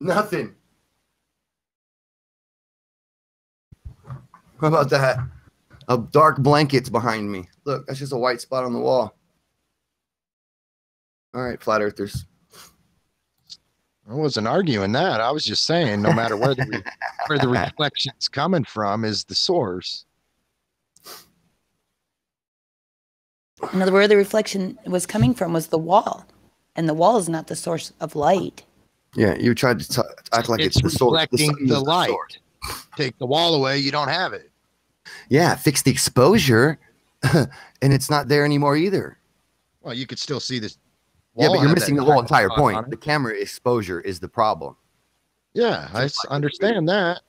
Nothing. How about that? A dark blanket's behind me. Look, that's just a white spot on the wall. All right, flat earthers. I wasn't arguing that. I was just saying, no matter where the reflection's coming from, is the source. In other words, where the reflection was coming from was the wall, and the wall is not the source of light. Yeah, you tried to act like it's the source. Reflecting the light. Take the wall away, you don't have it. Yeah, fix the exposure, and it's not there anymore either. Well, you could still see this. Yeah, but you're missing the whole entire point. The camera exposure is the problem. Yeah, I understand that.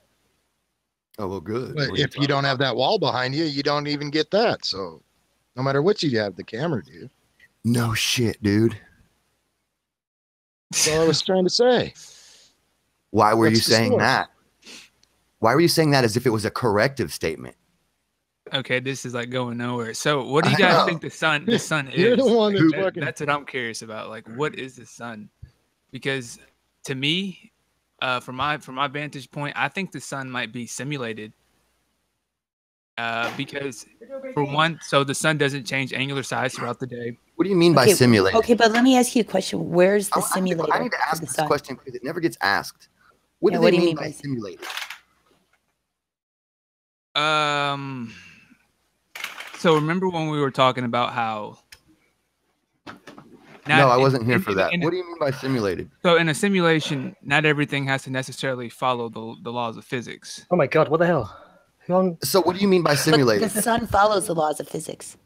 Oh, well, good. But if you don't have that wall behind you, you don't even get that. So no matter what you have the camera do. No shit, dude. That's all I was trying to say. Why were you saying that? Why were you saying that as if it was a corrective statement? Okay, this is like going nowhere. So, what do you guys think the sun is? You're the one that's what I'm curious about. Like, what is the sun? Because to me, from my vantage point, I think the sun might be simulated. Because for one, so the sun doesn't change angular size throughout the day. What do you mean by simulated? Okay, but let me ask you a question. Where's the simulator? I need to ask this question because it never gets asked. What Yeah, do they mean by simulated? So remember when we were talking about how? No, I wasn't here for that. What do you mean by simulated? So in a simulation, not everything has to necessarily follow the laws of physics. Oh my God! What the hell? So what do you mean by simulated? But the sun follows the laws of physics.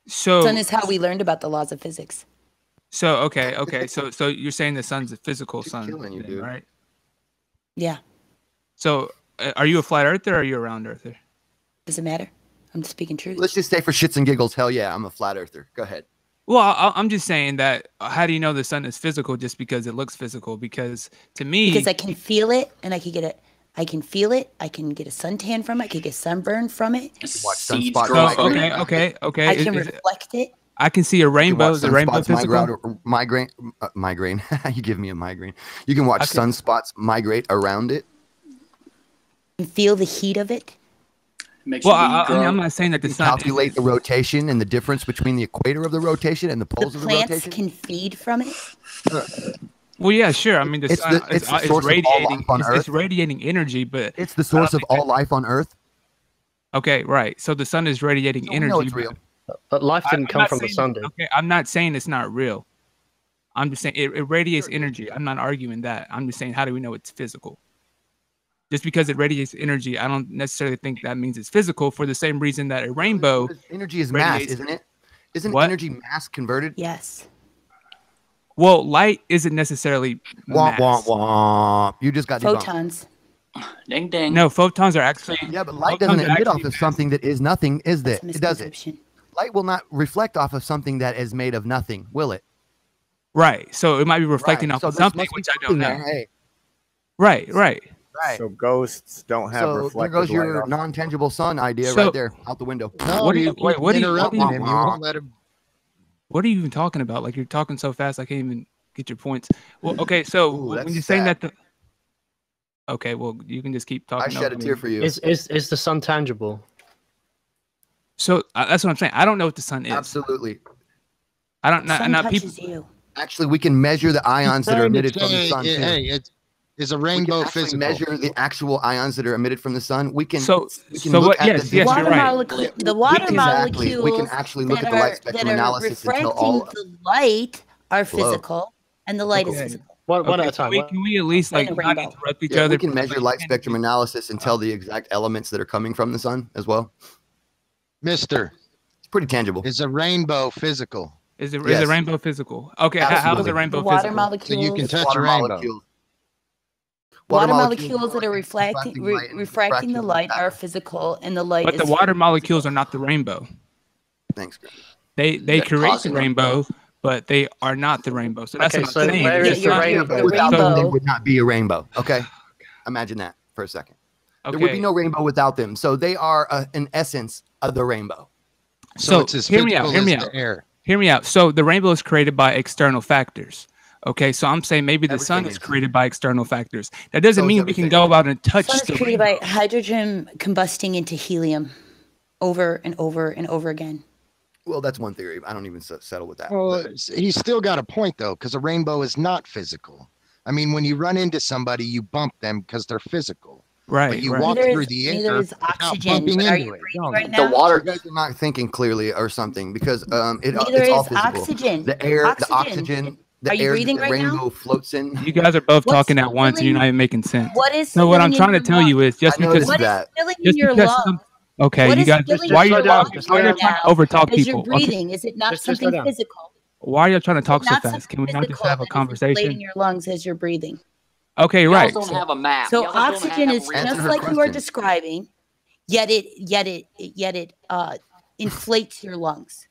So the sun is how we learned about the laws of physics. So okay. So you're saying the sun's a physical sun, killing you, dude. Right? Yeah. So are you a flat earther or are you a round earther? Does it matter? I'm just speaking truth. Let's just say for shits and giggles, hell yeah, I'm a flat earther. Go ahead. Well, I'm just saying that. How do you know the sun is physical just because it looks physical? Because to me, because I can feel it, and I can get it. I can feel it. I can get a suntan from it. I can get sunburn from it. Watch sunspots. Okay. I can reflect it. I can see a rainbow. The rainbow physical. Migraine. You give me a migraine. You can watch sunspots migrate around it. And feel the heat of it. I'm not saying that the sun calculate the rotation and the difference between the equator of the rotation and the poles of the rotation. Plants can feed from it. Well, yeah, sure. I mean, the sun it's radiating. It's radiating energy, but it's the source of all life on Earth. Okay, right. So the sun is radiating energy. No, it's real. But life didn't come from the sun, dude. Okay, I'm not saying it's not real. I'm just saying it radiates energy. I'm not arguing that. I'm just saying, how do we know it's physical? Just because it radiates energy, I don't necessarily think that means it's physical. For the same reason that a rainbow, energy is mass, isn't it? Isn't energy mass converted? Yes. Well, light isn't necessarily mass. You just got photons. Ding ding. No, photons are actually. Yeah, but light doesn't emit off of something that is nothing, is that? It doesn't. Light will not reflect off of something that is made of nothing, will it? Right. So it might be reflecting off of something which I don't know. Hey. Right. So ghosts don't have reflected light. There goes your non-tangible sun idea right there out the window. No, what are you interrupting him? You won't let him. What are you even talking about? Like, you're talking so fast, I can't even get your points. Well, okay, so when you're saying that okay, well, you can just keep talking. I shed a tear for you. Is the sun tangible? So that's what I'm saying. I don't know what the sun is. Absolutely. I don't know. The sun touches you. Actually, we can measure the ions that are emitted from the sun. Hey, it's a rainbow physical. Measure the actual ions that are emitted from the sun. We can. Yes, you're right. The water molecules. We can actually look at the light spectrum analysis and tell all. The light are physical, and the light is physical. One at a time. Can we at least not interrupt each other? We can measure light spectrum analysis and tell the exact elements that are coming from the sun as well. Mister, it's pretty tangible. Is a rainbow physical? Is the Yes. rainbow physical? Okay, how is Absolutely. the rainbow The water physical? molecules. So you can touch Water a rainbow. molecules. Water molecules that are reflecting light and refracting the light are physical, and the light But is the water molecules are not the rainbow. Thanks, Greg. They Yeah, create the positive. rainbow, but they are not the rainbow. So that's Okay, what so I'm saying. where It's is the not- rainbow? Without them, rainbow- there would not be a rainbow. Okay, imagine that for a second. There would be Okay. no rainbow without them. So they are, in essence, of the rainbow. So it's as hear me out. physical Hear me as out. the air. Hear me out. So the rainbow is created by external factors. Okay, so I'm saying maybe the sun Everything is is. created by external factors. That doesn't So is mean we can everything. go out and touch sun is the created rainbow. by hydrogen combusting into helium over and over and over again. Well, that's one theory. I don't even settle with that. Well, But he's still got a point though, because a rainbow is not physical. I mean, when you run into somebody, you bump them because they're physical. Right, But you right. walk Neither through is- the neither air is without oxygen. bumping But are into you it. breathing don't right you? now? The water. you guys are not thinking clearly or something because Neither it's all is physical. oxygen. The air, the Oxygen. oxygen, the Are you air breathing that the right now? rainbow floats in. You guys are both What's talking at once, and you're filling- not even making sense. What is So what I'm filling in trying to your tell you lungs? is just I noticed because What is that. filling in just your because lungs? some okay, What you is guys filling just why your you're slow down, lungs just why slow you're right trying down. to overtalk As you're people? Okay, breathing, is it not Just slow something down. physical? why are you trying to Is talk it so not fast? something Can we not just physical have a that is inflating conversation? your lungs as you're breathing? Okay, Y'all right. don't So, have a map. So Y'all don't oxygen have is real- Answer just her like you are question. describing, yet it inflates your lungs.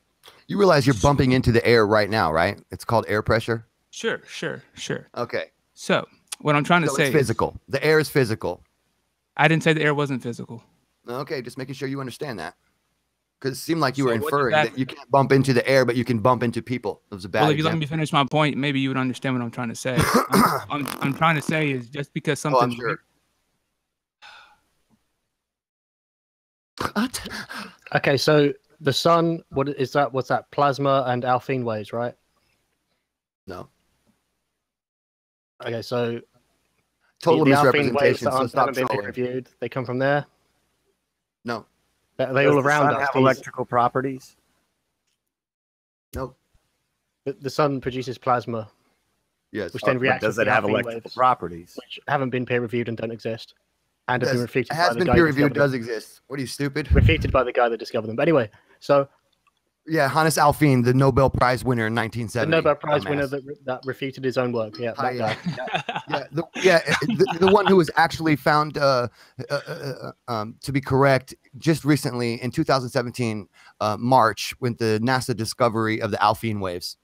You realize you're bumping into the air right now, right? It's called air pressure. sure. Okay. So what I'm trying to So say it's is, physical. The air is physical. I didn't say the air wasn't physical. Okay, just making sure you understand that. Because it seemed like you So were what inferring does that- that you can't bump into the air, but you can bump into people. It was a bad Well, if you let example. me finish my point, maybe you would understand what I'm trying to say. I'm trying to say is just because Oh, I'm something sure. Okay, so the sun, what is that? What's that? Plasma and Alpine waves, right? No. Okay, so Total the Alpine waves misrepresentation. that So aren't stop haven't been peer trolling. reviewed, they come from there. No. Are they Does all the around sun us? have These- electrical properties? Nope. the sun produces plasma, Yes. which then But reacts does with it the have Alpine electrical waves, properties? which haven't been peer reviewed and don't exist, and have been It refuted. has by the been guy peer that reviewed. discovered Does them. exist. What are you, stupid? Refuted by the guy that discovered them. But anyway, so Yeah, Hannes Alfvén, the Nobel Prize winner in the 1970. Nobel Prize winner Dumbass. that refuted his own work. Yeah, Hi, that guy. the one who was actually found to be correct just recently in 2017 March with the NASA discovery of the Alpine waves.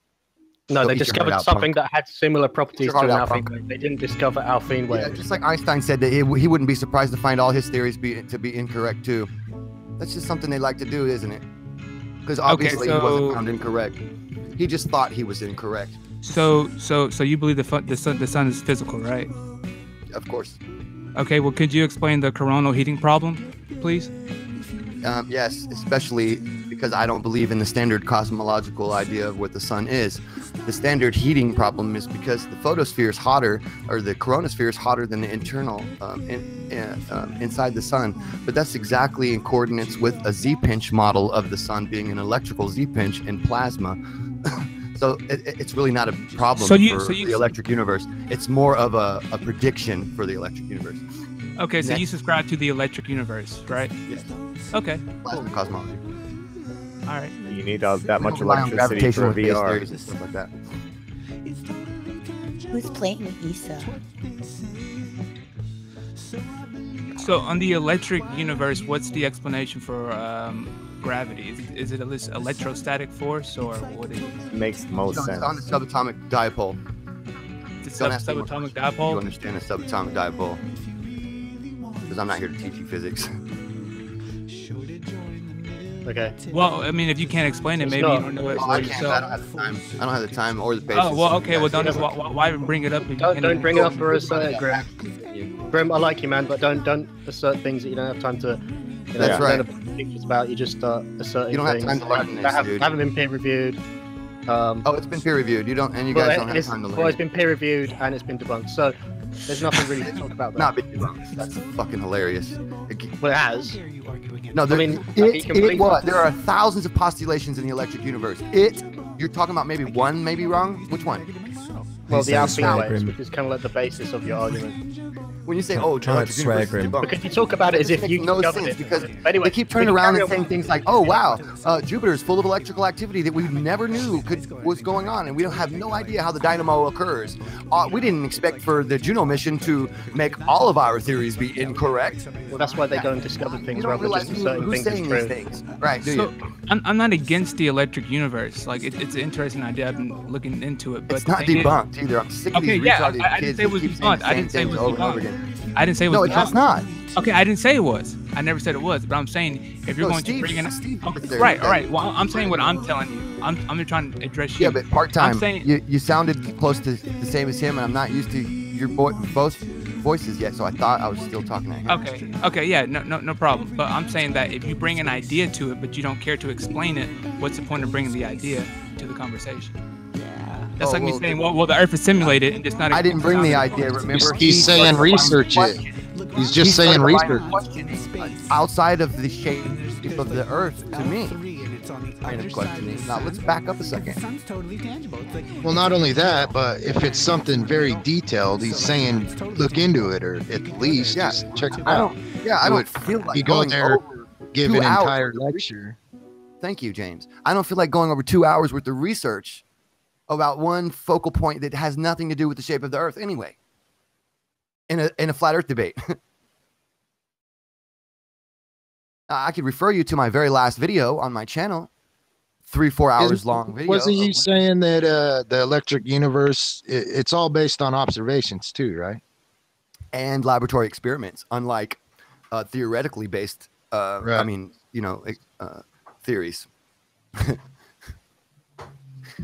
No, So they eat your discovered heart out, something punk. that had similar properties your to heart an out, Alpine punk. wave. They didn't discover Alpine Yeah, waves. just like Einstein said that he wouldn't be surprised to find all his theories to be incorrect too. That's just something they like to do, isn't it? Because obviously he wasn't so- found incorrect. He just thought he was incorrect. So you believe the sun is physical, right? Of course. Okay, well, could you explain the coronal heating problem, please? Yes, especially because I don't believe in the standard cosmological idea of what the sun is. The standard heating problem is because the photosphere is hotter, or the coronosphere is hotter than the internal inside the sun. But that's exactly in coordinates with a Z-pinch model of the sun being an electrical Z-pinch in plasma. So it's really not a problem for the electric universe. It's more of a prediction for the electric universe. Okay, so you subscribe to the electric universe, right? Yes. Okay. Plasma cosmology. All right. You need that much Rely on electricity for gravitational-based VR. theories and stuff like that. Who's playing Issa? So on the electric universe, what's the explanation for gravity? Is it an electrostatic force, or what is it? Makes the most It's sense. on the subatomic dipole. The Don't ask me more subatomic questions. You dipole? understand a subatomic dipole? Because I'm not here to teach you physics. Okay. Well, I mean, if you can't explain it, It's maybe not. you don't know it Oh, for I can't. I yourself. don't have the time. I don't have the time or the patience. Oh, well, okay. Well, Guys, why bring it up? If you Don't can't bring it even- up for us, Grim. Grim, I like you, man, but don't assert things that you don't have time to. That's right. Pictures about you just start asserting. You don't have things time to learn that this, have, dude. haven't been peer reviewed. Oh, it's been peer reviewed. You don't, and you Well, guys don't have time to learn. it's been peer reviewed and it's been debunked. So there's nothing really to talk about there. Not been debunked. That's fucking hilarious. Well, it has. No, there, mean, it was. There are thousands of postulations in the electric universe. You're talking about maybe one, maybe wrong. Which one? Well, the Sounds Alpine like waves, Grim. which is kind of like the basis of your argument. when you say, "Oh, Try not to Electric swear, Universe is Grim. debunked," Because you talk about it as if makes you no discovered sense it. because Anyway, they keep we turning can around carry and on. saying things like, "Oh wow, Jupiter is full of electrical activity that we never knew was going on, and we don't have no idea how the dynamo occurs." We didn't expect for the Juno mission to make all of our theories be incorrect. Well, that's why they go and discover You things don't rather than realize just certain who's things as saying true. these things, right? Do So you? I'm not against the electric universe. Like it's an interesting idea. I've been looking into it, but It's not the thing is- debunked either. I'm sick of Okay, these yeah, retarded I didn't kids say it who was keep saying debunked. the I same didn't say it things was over and over debunked. again. I didn't say it was No, it has debunked. not. Okay, I didn't say it was. I never said it was. But I'm saying if you're No, going Steve- to bring in, Steve okay, was there. right, all right. Well, I'm saying what I'm telling you. I'm just trying to address you. Yeah, but part-time. I'm saying You sounded close to the same as him, and I'm not used to your both voices yet, so I thought I was still talking to him. Okay, yeah, no problem. But I'm saying that if you bring an idea to it, but you don't care to explain it, what's the point of bringing the idea to the conversation? That's like me saying, well, the Earth is simulated and just not. I didn't bring the idea. Remember, He's saying research it. He's just saying research. Outside of the shape of the Earth, to me, kind of questioning. Now let's back up a second. Well, not only that, but if it's something very detailed, he's saying look into it, or at least just check it out. I don't feel like you go going there, over give 2 an hours entire worth of lecture. Thank you, James. I don't feel like going over 2 hours worth of research about one focal point that has nothing to do with the shape of the Earth anyway. In a flat Earth debate. I could refer you to my very last video on my channel, 3-4 hours long video. Wasn't you saying that the electric universe, it's all based on observations too, right? And laboratory experiments, unlike theoretically based, Right. I mean, theories.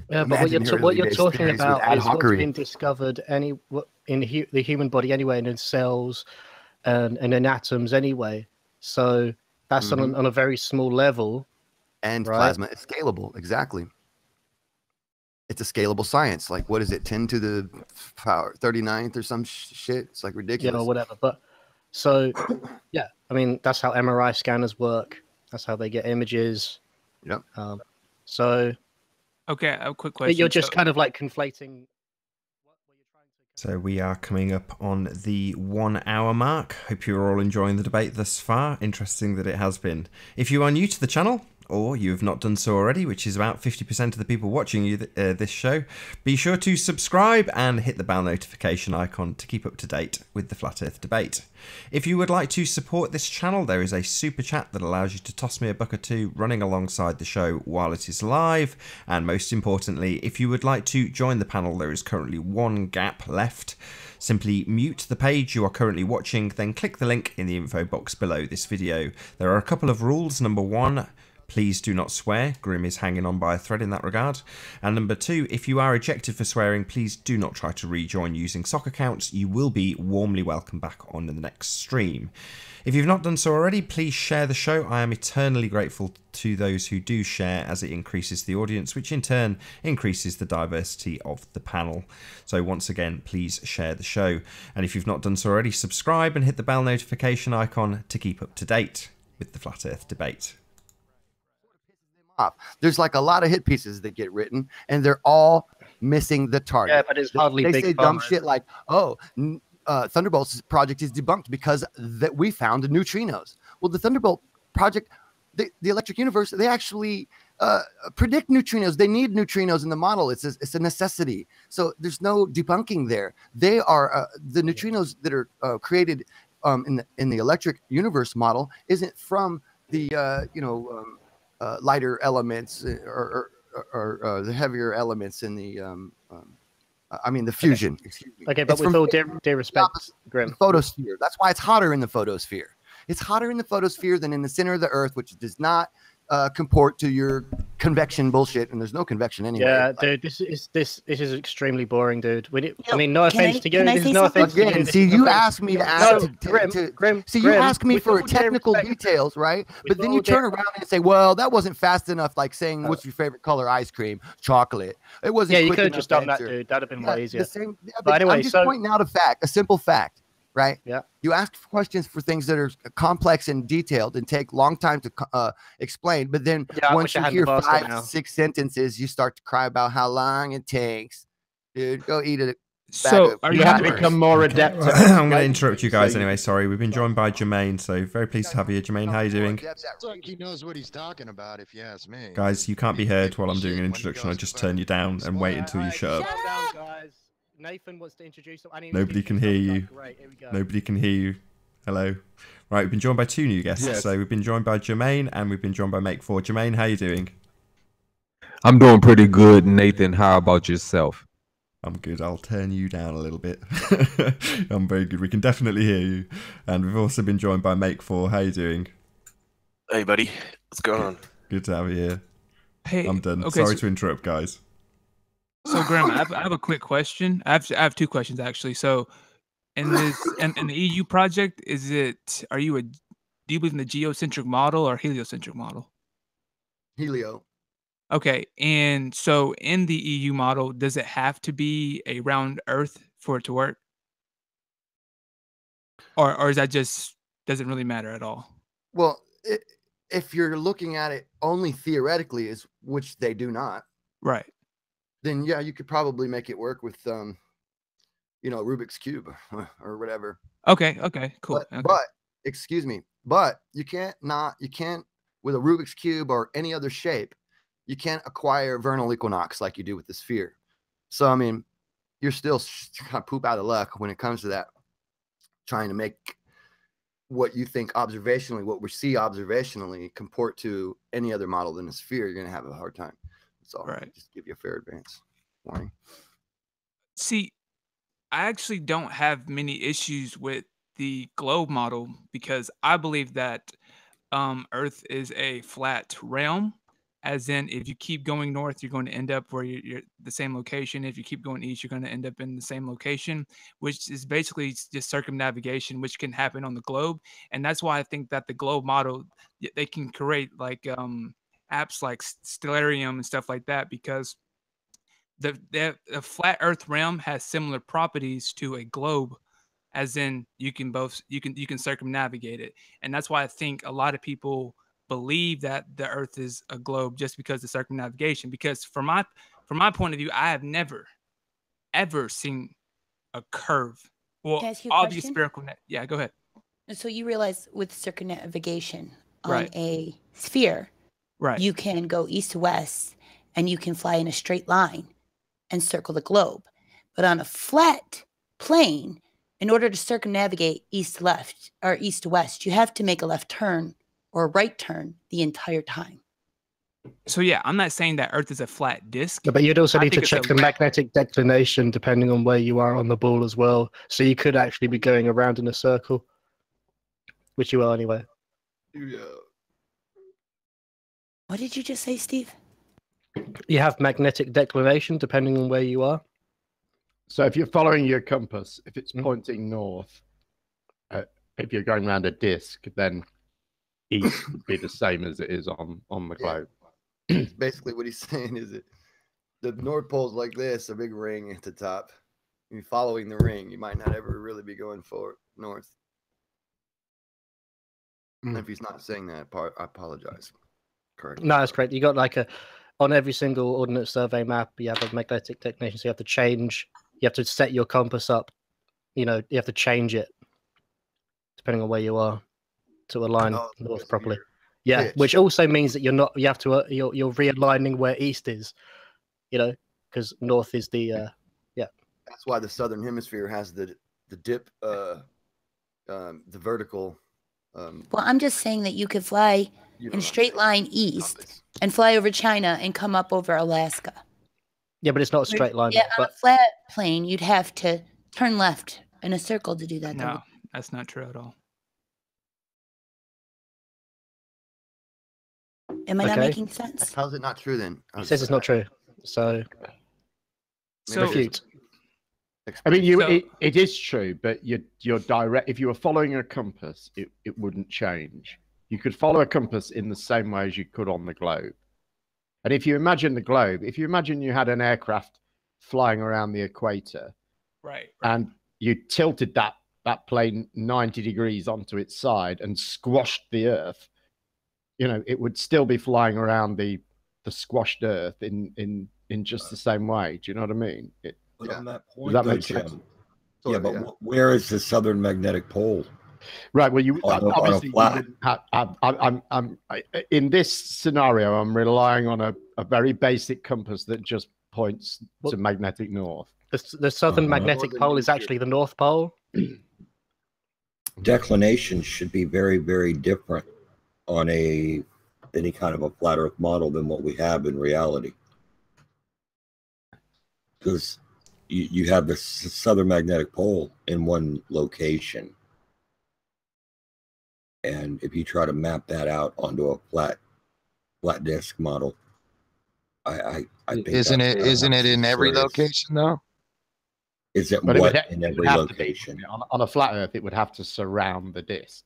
Yeah, but what you're talking about is what's hocery. been discovered in the human body anyway, and in cells and in atoms anyway. So that's on a very small level. And right? plasma is scalable, exactly. It's a scalable science. Like, what is it, 10 to the power 39th or some shit? It's like ridiculous. Yeah, or whatever. But so, yeah, I mean, that's how MRI scanners work. That's how they get images. Yep. Okay, a quick question. You're just kind of like conflating. So we are coming up on the 1 hour mark. Hope you're all enjoying the debate thus far. Interesting that it has been. If you are new to the channel, or you have not done so already, which is about 50% of the people watching you this show, be sure to subscribe and hit the bell notification icon to keep up to date with the Flat Earth debate. If you would like to support this channel, there is a super chat that allows you to toss me a buck or two running alongside the show while it is live. And most importantly, if you would like to join the panel, there is currently one gap left. Simply mute the page you are currently watching, then click the link in the info box below this video. There are a couple of rules. Number 1, please do not swear. Grim is hanging on by a thread in that regard. And number 2, if you are ejected for swearing, please do not try to rejoin using sock accounts. You will be warmly welcome back on the next stream. If you've not done so already, please share the show. I am eternally grateful to those who do share, as it increases the audience, which in turn increases the diversity of the panel. So once again, please share the show. And if you've not done so already, subscribe and hit the bell notification icon to keep up to date with the Flat Earth debate. There's like a lot of hit pieces that get written, and they're all missing the target. Yeah, but it's hardly they big say dumb pharma. shit like, "Oh, Thunderbolt's project is debunked because that we found neutrinos." Well, the Thunderbolt project, the electric universe, they actually predict neutrinos. They need neutrinos in the model. It's a necessity. So there's no debunking there. They are the neutrinos that are created in the electric universe model isn't from the lighter elements or the heavier elements in the the fusion. Okay, but It's with from all due respect, Grim. the photosphere. That's why it's hotter in the photosphere. It's hotter in the photosphere than in the center of the Earth, which does not comport to your convection bullshit. And there's no convection anyway. Yeah, dude, this is extremely boring, dude. I mean, no Can offense I- to you. can I This say is no offense to you. Again, This see, is you no asked me to No, ask Grim, see, you Grim, ask me with for all due technical respect- details, right? But then all you turn due- around and say, "Well, that wasn't fast enough." Like saying, "What's your favorite color? Ice cream, chocolate." It wasn't. Yeah, you quick could have enough just to done that, answer. dude. That'd have been way easier. The same, But anyway, I'm just so pointing out a fact, a simple fact, right? Yeah. You ask questions for things that are complex and detailed and take long time to explain, but then Yeah, I once wish I you hadn't hear have asked it now. 5-6 sentences, you start to cry about how long it takes. Dude, go eat it. So are You you? have to become more adept. at I'm going to explaining interrupt you things, guys so anyway. Sorry, we've been joined by Jermaine, so very pleased to have you. Jermaine, how you doing? It's like he knows what he's talking about, if you ask me. Guys, you can't be heard while I'm doing an Shit, when he introduction. I goes to just fucking turn you down and wait until you shut up. Calm down, guys. Nathan wants to introduce. Nobody can hear you. Great, here we go. Nobody can hear you. Hello. Right, we've been joined by two new guests. Yes. So we've been joined by Jermaine and we've been joined by Make4. Jermaine, how you doing? I'm doing pretty good, Nathan. How about yourself? I'm good. I'll turn you down a little bit. I'm very good. We can definitely hear you. And we've also been joined by Make4. How you doing? Hey, buddy. What's going on? Good to have you here. Hey, I'm done. okay, Sorry to interrupt, guys. So Graham, I have a quick question. I have two questions actually. So in this in the EU project, do you believe in the geocentric model or heliocentric model? Helio. Okay, and so in the EU model, does it have to be a round Earth for it to work, or is that just doesn't really matter at all? Well, if you're looking at it only theoretically, which they do not, Right. then yeah, you could probably make it work with Rubik's cube or whatever. Okay. Cool. But excuse me, but you can't with a Rubik's cube or any other shape, you can't acquire vernal equinox like you do with the sphere. So I mean, you're still kind of poop out of luck when it comes to that, trying to make what you think observationally, what we see observationally, comport to any other model than a sphere. You're going to have a hard time. That's all. Right. Just give you a fair advance warning. See, I actually don't have many issues with the globe model because I believe that Earth is a flat realm. As in, if you keep going north, you're going to end up where you're the same location. If you keep going east, you're going to end up in the same location, which is basically just circumnavigation, which can happen on the globe. And that's why I think that the globe model, they can create like apps like Stellarium and stuff like that, because the flat Earth realm has similar properties to a globe, as in you can circumnavigate it. And that's why I think a lot of people believe that the Earth is a globe just because of circumnavigation. Because from my point of view, I have never ever seen a curve. Well, Can I ask you a obvious question? spherical net. Yeah, go ahead. So you realize with circumnavigation on Right. a sphere, Right. you can go east to west and you can fly in a straight line and circle the globe. But on a flat plane, in order to circumnavigate east to left or east to west, you have to make a left turn or a right turn the entire time. So yeah, I'm not saying that Earth is a flat disk. But you'd also I need to think it's check a the magnetic declination depending on where you are on the ball as well. So you could actually be going around in a circle, which you are anyway. Yeah. What did you just say, Steve? You have magnetic declination depending on where you are. So if you're following your compass, if it's pointing north, if you're going around a disk, then east would be the same as it is on the globe. Basically, what he's saying is that the North Pole's like this, a big ring at the top. You're following the ring. You might not ever really be going forward north. If he's not saying that, I apologize. Correct. No, that's correct. You got like on every single Ordnance Survey map, you have a magnetic declination. So you have to change. You have to set your compass up. You have to change it depending on where you are to align north properly. Yeah, pitch. which also means that you're you're realigning where east is. Because north is the That's why the southern hemisphere has the dip, the vertical. Well, I'm just saying that you could fly in a straight line east and fly over China and come up over Alaska. but it's not a straight line. Yeah, on But a flat plane, you'd have to turn left in a circle to do that. No, that's not true at all. Am I not Okay. making sense? How's it not true then? he says it's not true. So refute. I mean, So- it is true, but you're direct. If you were following a compass, it wouldn't change. You could follow a compass in the same way as you could on the globe. And if you imagine the globe, if you imagine you had an aircraft flying around the equator, Right. and you tilted that plane 90 degrees onto its side and squashed the Earth, it would still be flying around the squashed Earth in just the same way. Do you know what I mean? But on that Does point, that though, make sense? Jim, Sort yeah, of, but yeah. where is the southern magnetic pole? Right. Well, you On a obviously you flat. wouldn't in this scenario, I'm relying on a very basic compass that just points to magnetic north. The southern magnetic pole is actually the North Pole. Declinations should be very, very different on any kind of a flat Earth model than what we have in reality. Because you have the southern magnetic pole in one location. And if you try to map that out onto a flat disk model, I think isn't it in every location though? Is it But what it in would every have to be, location? on a flat Earth, it would have to surround the disk.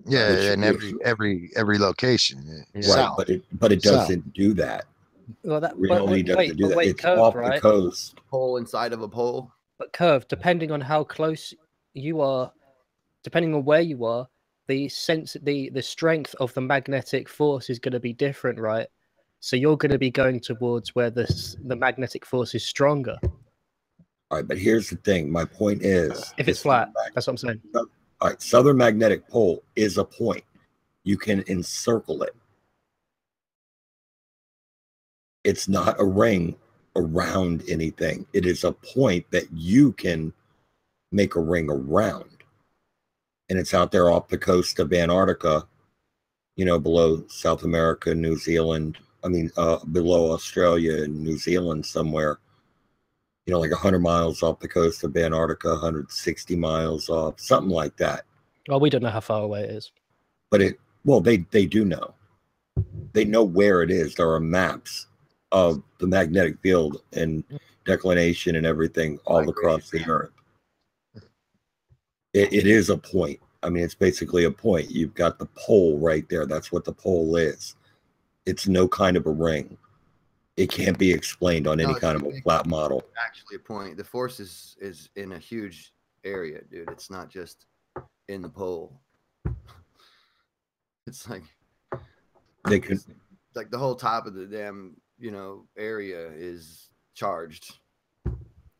Yeah, in every location. Right, but it doesn't do that. Well, that Really doesn't do that. wait, It's curved, off right? the coast. Pole inside of a pole. But curved, depending on how close you are, depending on where you are, the strength of the magnetic force is going to be different, right? So you're going to be going towards where the magnetic force is stronger. All right, but here's the thing. My point is, If it's flat, that's what I'm saying. All right, southern magnetic pole is a point. You can encircle it. It's not a ring around anything. It is a point that you can make a ring around. And it's out there off the coast of Antarctica, below South America, New Zealand. Below Australia and New Zealand somewhere. Like 100 miles off the coast of Antarctica, 160 miles off, something like that. Well, we don't know how far away it is. But they do know. They know where it is. There are maps of the magnetic field and declination and everything all across the Earth. It is a point. It's basically a point. You've got the pole right there. That's what the pole is. It's no kind of a ring. It can't be explained on any kind of a flat model. Actually, a point. The force is in a huge area, dude. It's not just in the pole. It's like like the whole top of the damn area is charged.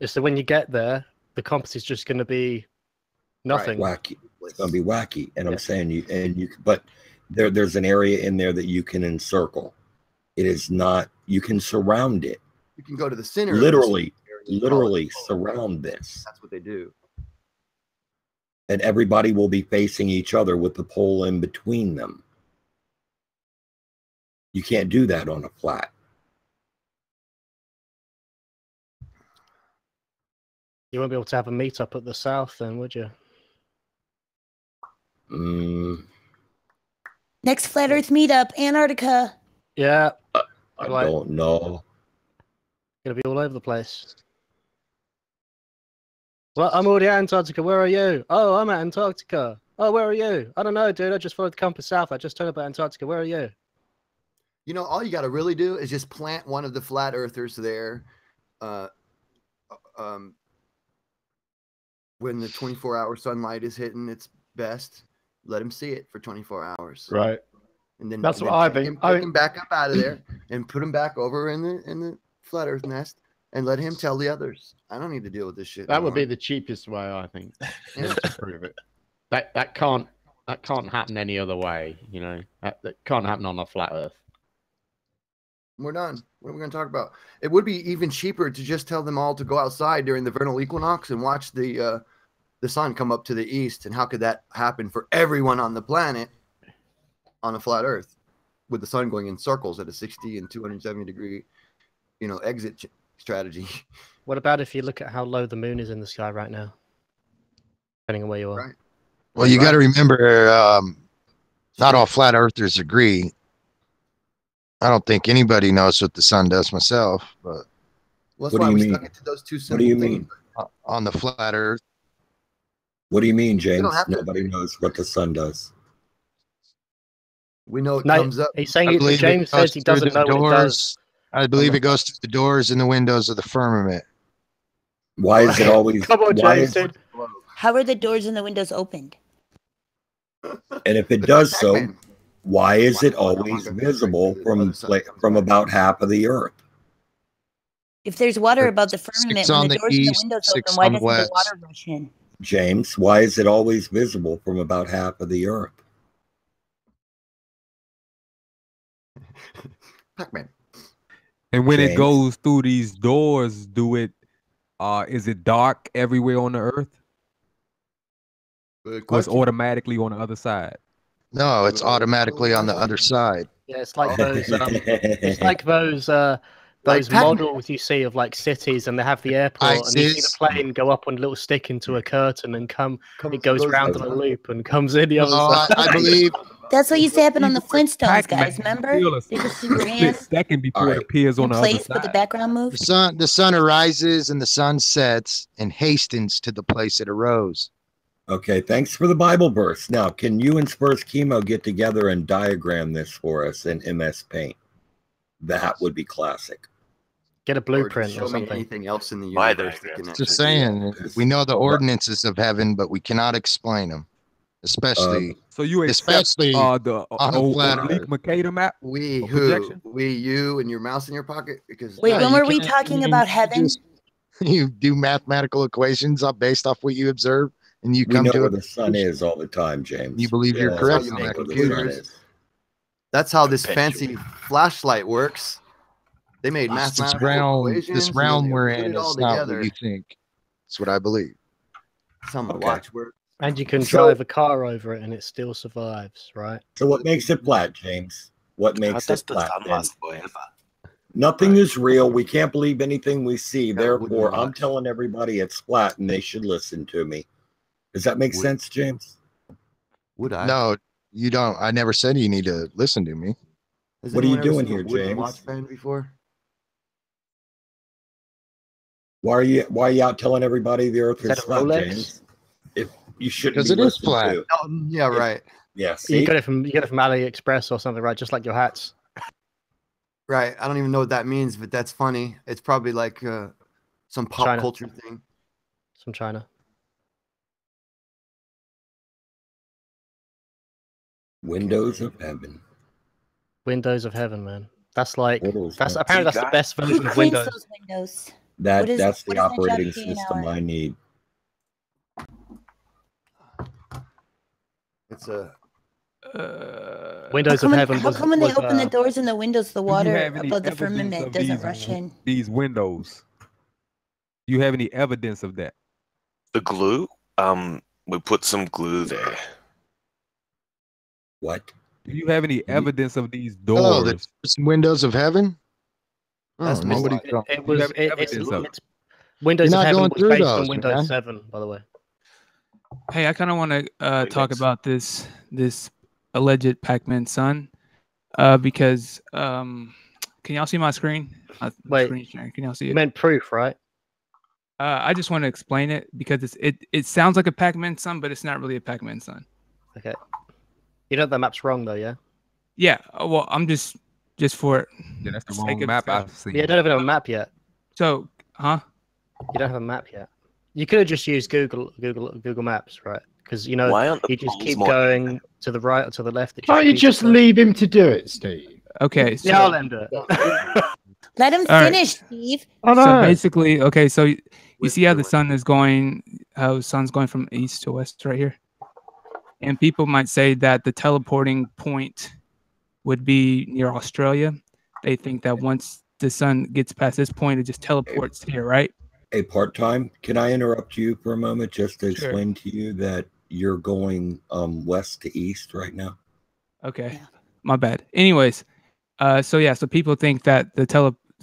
So when you get there, the compass is just going to be nothing. Right. Wacky. It's going to be wacky. And I'm saying but there's an area in there that you can encircle. It is not. You can surround it. You can go to the center. Literally surround this. That's what they do. And everybody will be facing each other with the pole in between them. You can't do that on a flat. You won't be able to have a meetup at the south then, would you? Next Flat Earth meetup, Antarctica. Yeah. I don't know. Gonna be all over the place. Well, I'm already at Antarctica. Where are you? Oh, I'm at Antarctica. Oh, where are you? I don't know, dude. I just followed the compass south. I just turned up at Antarctica. Where are you? All you got to really do is just plant one of the flat earthers there. When the 24-hour sunlight is hitting its best, let him see it for 24 hours. Right. And then that's what I think. Take him back up out of there and put him back over in the flat Earth nest and let him tell the others. I don't need to deal with this shit. That would be the cheapest way, I think, to prove it. That can't happen any other way. That can't happen on a flat Earth. We're done. What are we going to talk about? It would be even cheaper to just tell them all to go outside during the vernal equinox and watch the sun come up to the east. And how could that happen for everyone on the planet on a flat Earth, with the sun going in circles at a 60 and 270 degree, exit strategy? What about if you look at how low the moon is in the sky right now, depending on where you are? Right. Well, you got to remember, not all flat earthers agree. I don't think anybody knows what the sun does myself, but well, that's why we stuck it to those two simple things. Mean? On the flat Earth. What do you mean, James? Nobody knows what the sun does. We know it comes up. He's saying James says he doesn't know what it does. I believe it goes through the doors and the windows of the firmament. Why is it always? Come on, James. How are the doors and the windows opened? And if it does so, why is it always visible from about half of the Earth? If there's water above the firmament, Six when on the the doors and the east, windows six open, why on the doesn't the west. water rush in? James, why is it always visible from about half of the earth? Pac-Man. And when it James? goes through these doors, is it dark everywhere on the earth? Or it's automatically on the other side? No, it's automatically on the other side. Yeah, it's like those models you see of like cities, and they have the airport, and you see the plane go up on a little stick into a curtain and it goes round in a loop and comes in the other side. I believe That's what used to happen on the Flintstones, guys. Remember? They just ran second before it appears on in the other place, but the side. background moved. the sun arises and the sun sets and hastens to the place it arose. Okay, thanks for the Bible verse. Now, can you and Spurs Chemo get together and diagram this for us in MS Paint? That would be classic. Get a blueprint show or me something. anything else in the My universe that can actually Just saying, we know the ordinances of heaven, but we cannot explain them, especially. So you accept the oblique Mercator map? You, and your mouse in your pocket? Because Wait, when were we talking about heaven? You do mathematical equations based off what you observe, and you We come know to where a the sun is all the time, James. You believe you're Yeah, correct that's on how you that know where the sun computer. is. That's how this fancy flashlight works. They made This mathematical realm, equations. this and realm then we're they put in it all is not together. what you think. That's what I believe. That's how my watch works. And you can So- drive a car over it, and it still survives, right? So what makes it flat, James? What makes das it flat? dann was, whatever. Nothing is real. We can't believe anything we see. Therefore, wooden I'm watch. telling everybody it's flat and they should listen to me. Does that make sense, James? Would I? No, you don't. I never said you need to listen to me. Has What are you anyone ever doing seen a here, wooden James? watch band before? Why are you out telling everybody the earth Is that is a flat, Rolex? James? If you shouldn't Because be it is listened flat. to. Yeah, right. Yeah, You see? get it from AliExpress or something, right? Just like your hats. Right. I don't even know what that means, but that's funny. It's probably like some pop China. culture thing. It's from China. Windows of heaven. Windows of Heaven, man. That's like Portals, that's man. apparently that's the best Who version of cleans Windows. those windows? That's what the does that job operating pay an system hour? I need. It's a Windows of Heaven How was, come when they was, open the doors and the windows, the Do you water have any above the evidence firmament of doesn't rush in? these windows? Do you have any evidence of that? The glue? We put some glue there. What? Do you have any evidence of these Oh, doors? the windows of heaven? That's Oh, nobody. it Do you was have any it's evidence of it? Windows You're of not Heaven going was through based those, on Windows man. 7, by the way. Hey, I kind of want to talk about this alleged Pac-Man son, because can y'all see my screen? Wait, screen sharing. Can y'all see You it? meant proof, right? I just want to explain it because it sounds like a Pac-Man son, but it's not really a Pac-Man son. Okay. You know the map's wrong though, yeah? Yeah. Well, I'm just for it. Yeah, that's the sake wrong of map discussion. I've seen. You don't even have a map yet. So, huh? You don't have a map yet. You could have just used Google Maps, right? Because you know Why aren't the you just poles keep more going to the right or to the left. Can't you just leave him to do it, Steve? Okay. So, Yeah, I'll end it. Let him All right. finish, Steve. I So know. basically, okay. So you see how the sun is going, how the sun's going from east to west right here, and people might say that the teleporting point would be near Australia. They think that once the sun gets past this point, it just teleports here, right? Hey, part-time, can I interrupt you for a moment just to Sure. explain to you that you're going west to east right now? Okay, my bad. Anyways, so people think that the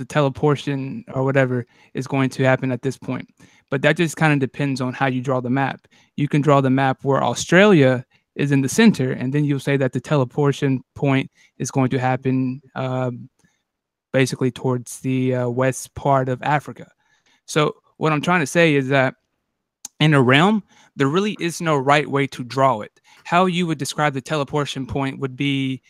teleportation or whatever is going to happen at this point, but that just kind of depends on how you draw the map. You can draw the map where Australia is in the center, and then you'll say that the teleportation point is going to happen basically towards the west part of Africa. So what I'm trying to say is that in a realm, there really is no right way to draw it. How you would describe the teleportation point would be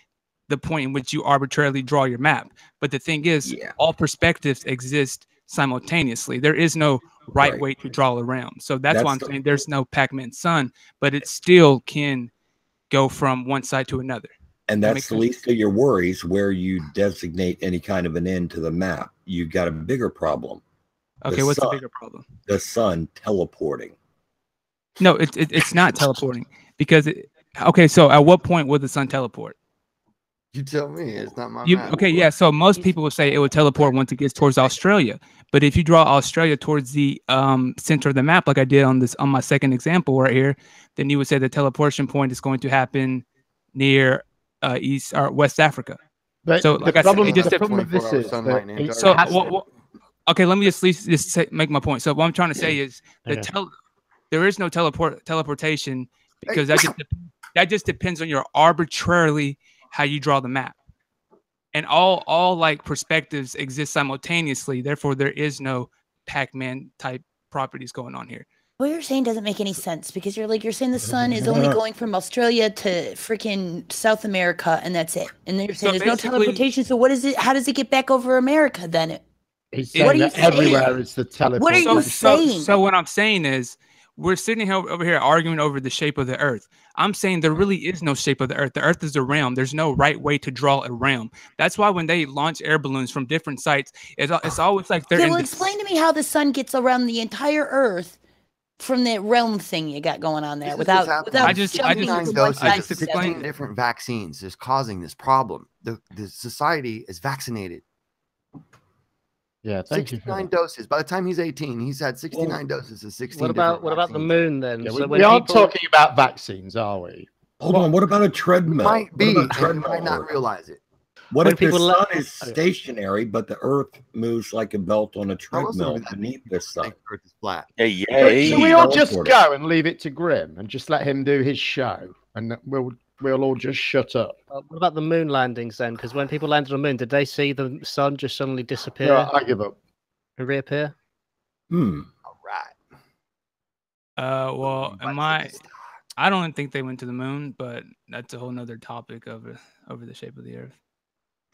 the point in which you arbitrarily draw your map. But the thing is, all perspectives exist simultaneously. There is no right way to draw a realm. So that's why I'm saying there's no Pac-Man sun, but it still can go from one side to another. And That that's makes the sense. least of your worries where you designate any kind of an end to the map. You've got a bigger problem. Okay, what's the bigger problem? The sun teleporting. No, it's not teleporting because okay. So at what point would the sun teleport? You tell me. It's not my map. Okay, yeah. So most people would say it would teleport once it gets towards Australia. But if you draw Australia towards the center of the map, like I did on my second example right here, then you would say the teleportation point is going to happen near East or West Africa. But so, the like I said, problem, it just the problem with this is that so. Okay, let me just make my point. So what I'm trying to say is that there is no teleportation because that just depends on your arbitrarily how you draw the map. And all like perspectives exist simultaneously. Therefore, there is no Pac-Man type properties going on here. What you're saying doesn't make any sense because you're saying the sun is only going from Australia to freaking South America and that's it. And then you're saying there's no teleportation. So what is it? How does it get back over America then? He's saying that everywhere is the teleportation. What are you saying? So what I'm saying is we're sitting here over here arguing over the shape of the Earth. I'm saying there really is no shape of the Earth. The Earth is a realm. There's no right way to draw a realm. That's why when they launch air balloons from different sites, it's always like they're. Okay, well, explain to me how the sun gets around the entire Earth from that realm thing you got going on there without I just explained different vaccines is causing this problem. The society is vaccinated. Yeah, thank 69 doses. By the time he's 18, he's had 69 doses of 16. What about the moon then? Yeah, so we aren't talking about vaccines, are we? Hold on. What about a treadmill? Might be. What about You might not realize it. What When if the people sun is stationary, but the Earth moves like a belt on a How else treadmill would that beneath the sun? Earth is flat. Hey, Should we all just go and leave it to Grim and just let him do his show, and we'll all just shut up? What about the moon landings then? Because when people landed on the moon, did they see the sun just suddenly disappear? Yeah, I give up. And reappear? All right. Well, I don't think they went to the moon, but that's a whole nother topic over the shape of the Earth.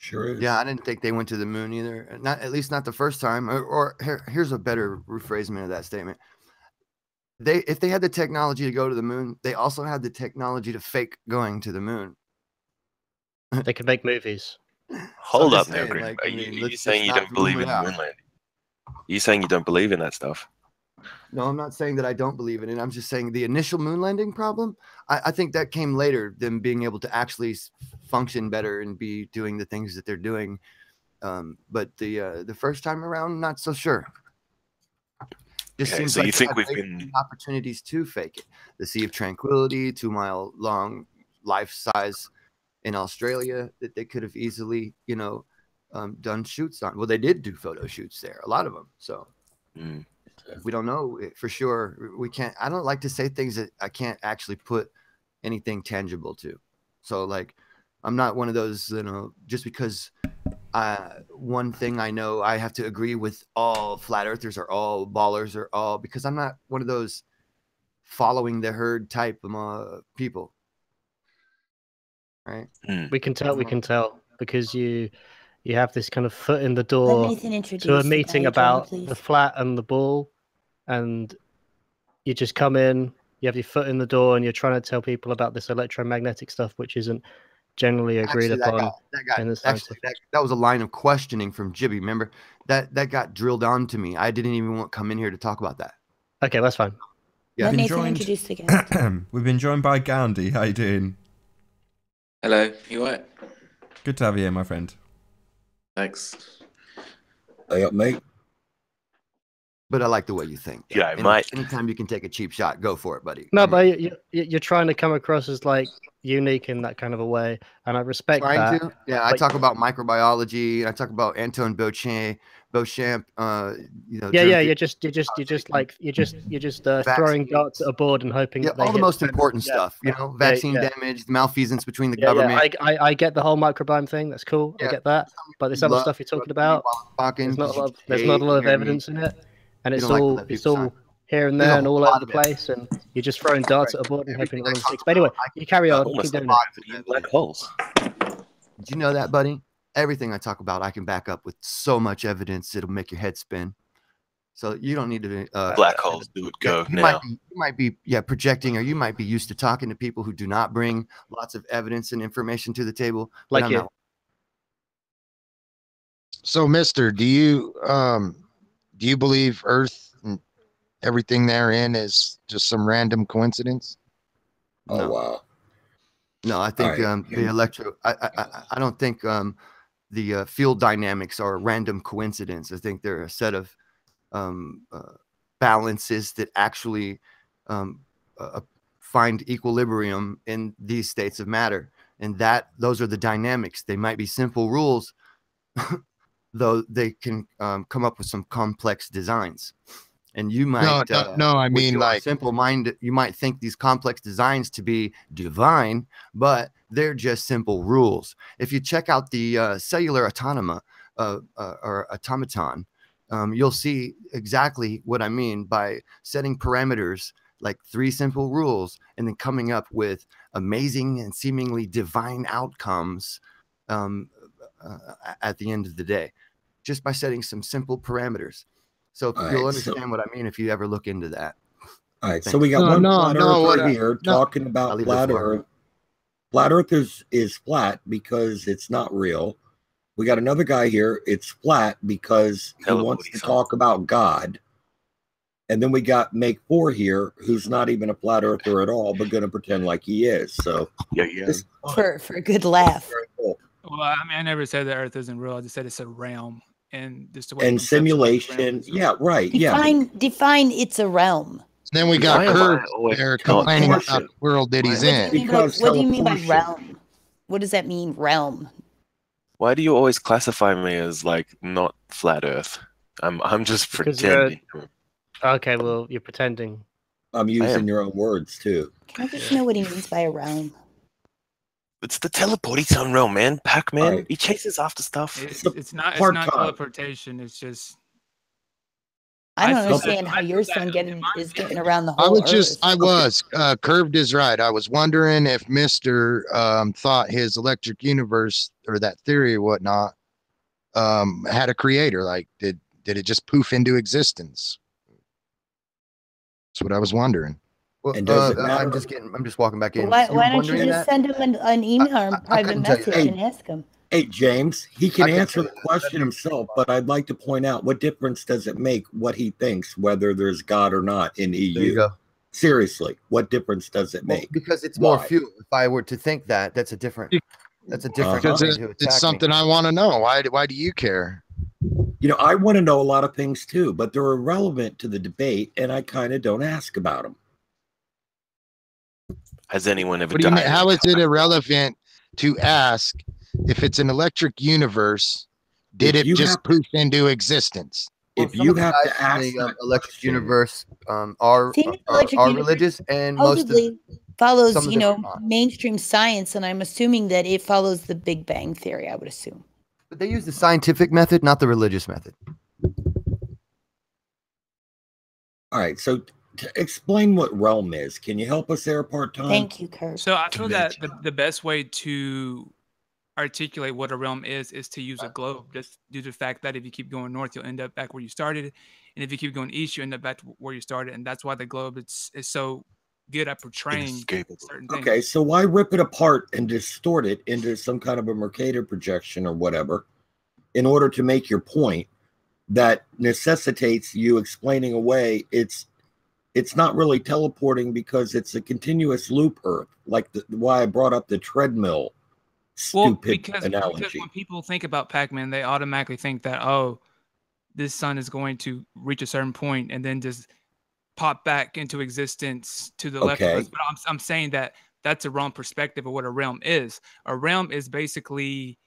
Sure is. Yeah, I didn't think they went to the moon either. Not at least not the first time. Or here's a better rephrasement of that statement. If they had the technology to go to the moon, they also had the technology to fake going to the moon. They could make movies. Hold up saying, now, Green. like, Are I mean, you let's saying you not don't believe rule in it out. moon landing? You saying you don't believe in that stuff? No, I'm not saying that I don't believe in it. I'm just saying the initial moon landing problem, I think that came later, them being able to actually function better and be doing the things that they're doing. But the first time around, not so sure. Just Okay, seems so like you they think had we've way too been- many opportunities to fake it. The Sea of Tranquility, 2 mile long, life size in Australia that they could have easily, done shoots on. Well, they did do photo shoots there, a lot of them. So we don't know for sure. We can't. I don't like to say things that I can't actually put anything tangible to. So like, I'm not one of those, just because one thing I know, I have to agree with all flat earthers or all ballers or all, because I'm not one of those following the herd type of people. Right? We can tell because you have this kind of foot in the Let door Nathan to introduce a the meeting guy, about Jordan, the please. flat and the ball, and you just come in, you have your foot in the door, and you're trying to tell people about this electromagnetic stuff, which isn't generally agreed Actually, upon in the scientific. that was a line of questioning from Jibby. Remember that got drilled onto me. I didn't even want to come in here to talk about that. Okay, that's fine. Yeah. Let Nathan introduce the guy. We've been joined by Gandhi. How you doing? Hello, you alright? Good to have you here, my friend. Thanks. Hey up, mate. But I like the way you think. Yeah, And mate. Anytime you can take a cheap shot, go for it, buddy. No, but you're trying to come across as like unique in that kind of a way, and I respect Trying that. to. Yeah, I but- talk about microbiology. I talk about Antoine Beauchamp. Yeah, germ you're theory. just throwing darts at a board and hoping. Yeah, that they all the hit most them. important Yeah, stuff. yeah, Vaccine yeah. damage, the malfeasance between the Yeah, government. I get the whole microbiome thing. That's cool. I get that. But this other love stuff you're talking about, talking, there's not a lot of, you there's not a lot of hate evidence in it, and You it's don't like to all let it's people all talk. here and There's there a and whole all lot over the of place, and you're just throwing darts at a board and hoping one of them sticks. But anyway, you carry on. You keep doing it. Black holes. Did you know that, buddy? Everything I talk about, I can back up with so much evidence it'll make your head spin. So you don't need to. Black holes do it go you now. might be projecting, or you might be used to talking to people who do not bring lots of evidence and information to the table. But I'm not. So, Mister, do you believe Earth and everything therein is just some random coincidence? Oh wow. No, I think the I don't think the field dynamics are a random coincidence. I think they're a set of balances that actually find equilibrium in these states of matter, and those are the dynamics. They might be simple rules, though they can come up with some complex designs. And you might no, I mean, like, simple mind, you might think these complex designs to be divine, but they're just simple rules. If you check out the cellular or automaton, you'll see exactly what I mean by setting parameters like 3 simple rules and then coming up with amazing and seemingly divine outcomes at the end of the day, just by setting some simple parameters. So you'll understand what I mean if you ever look into that. All right, so we got one flat earther here talking about flat Earth. Flat Earth is flat because it's not real. We got another guy here. It's flat because he wants to talk about God. And then we got Make 4 here, who's not even a flat earther at all, but going to pretend like he is. So for a good laugh. Well, I mean, I never said the Earth isn't real. I just said it's a realm, and just the way and simulation. Yeah, right. Define it's a realm. Then we got Curve there complaining about the world that he's in. What do you mean by realm? What does that mean, realm? Why do you always classify me as like not flat Earth? I'm just pretending. Okay, well, you're pretending. I'm using your own words too. Can I just know what he means by a realm? It's the teleportation realm, man. Pac-Man, he chases after stuff. It's not teleportation. It's just. I don't understand how your son is getting around the whole Earth. Curved is right. I was wondering if Mr. Thought his electric universe or that theory or whatnot had a creator. Like, did it just poof into existence? That's what I was wondering. Well, I'm just walking back in. Why don't you just send him an email or a private message and ask him? Hey, James, he can answer the question himself, but I'd like to point out, what difference does it make what he thinks, whether there's God or not in EU? There you go. Seriously, what difference does it make? Because it's more fuel. If I were to think that, that's a different. Because it's something I want to know. Why do you care? You know, I want to know a lot of things too, but they're irrelevant to the debate, and I kind of don't ask about them. Has anyone ever died? How is it irrelevant to ask if it's an electric universe? Did it just poof into existence? If you have to ask the electric universe, are religious, and most of follows mainstream science, and I'm assuming that it follows the Big Bang theory. I would assume. But they use the scientific method, not the religious method. All right, so explain what realm is. Can you help us there, part-time? Thank you, Kurt. So I feel that the best way to articulate what a realm is to use a globe, just due to the fact that if you keep going north, you'll end up back where you started, and if you keep going east, you end up back to where you started, and that's why the globe is so good at portraying certain things. Okay, so why rip it apart and distort it into some kind of a Mercator projection or whatever in order to make your point that necessitates you explaining away it's not really teleporting because it's a continuous loop Earth, like why I brought up the treadmill because when people think about Pac-Man, they automatically think that, oh, this sun is going to reach a certain point and then just pop back into existence to the left of us. But I'm saying that that's a wrong perspective of what a realm is. A realm is basically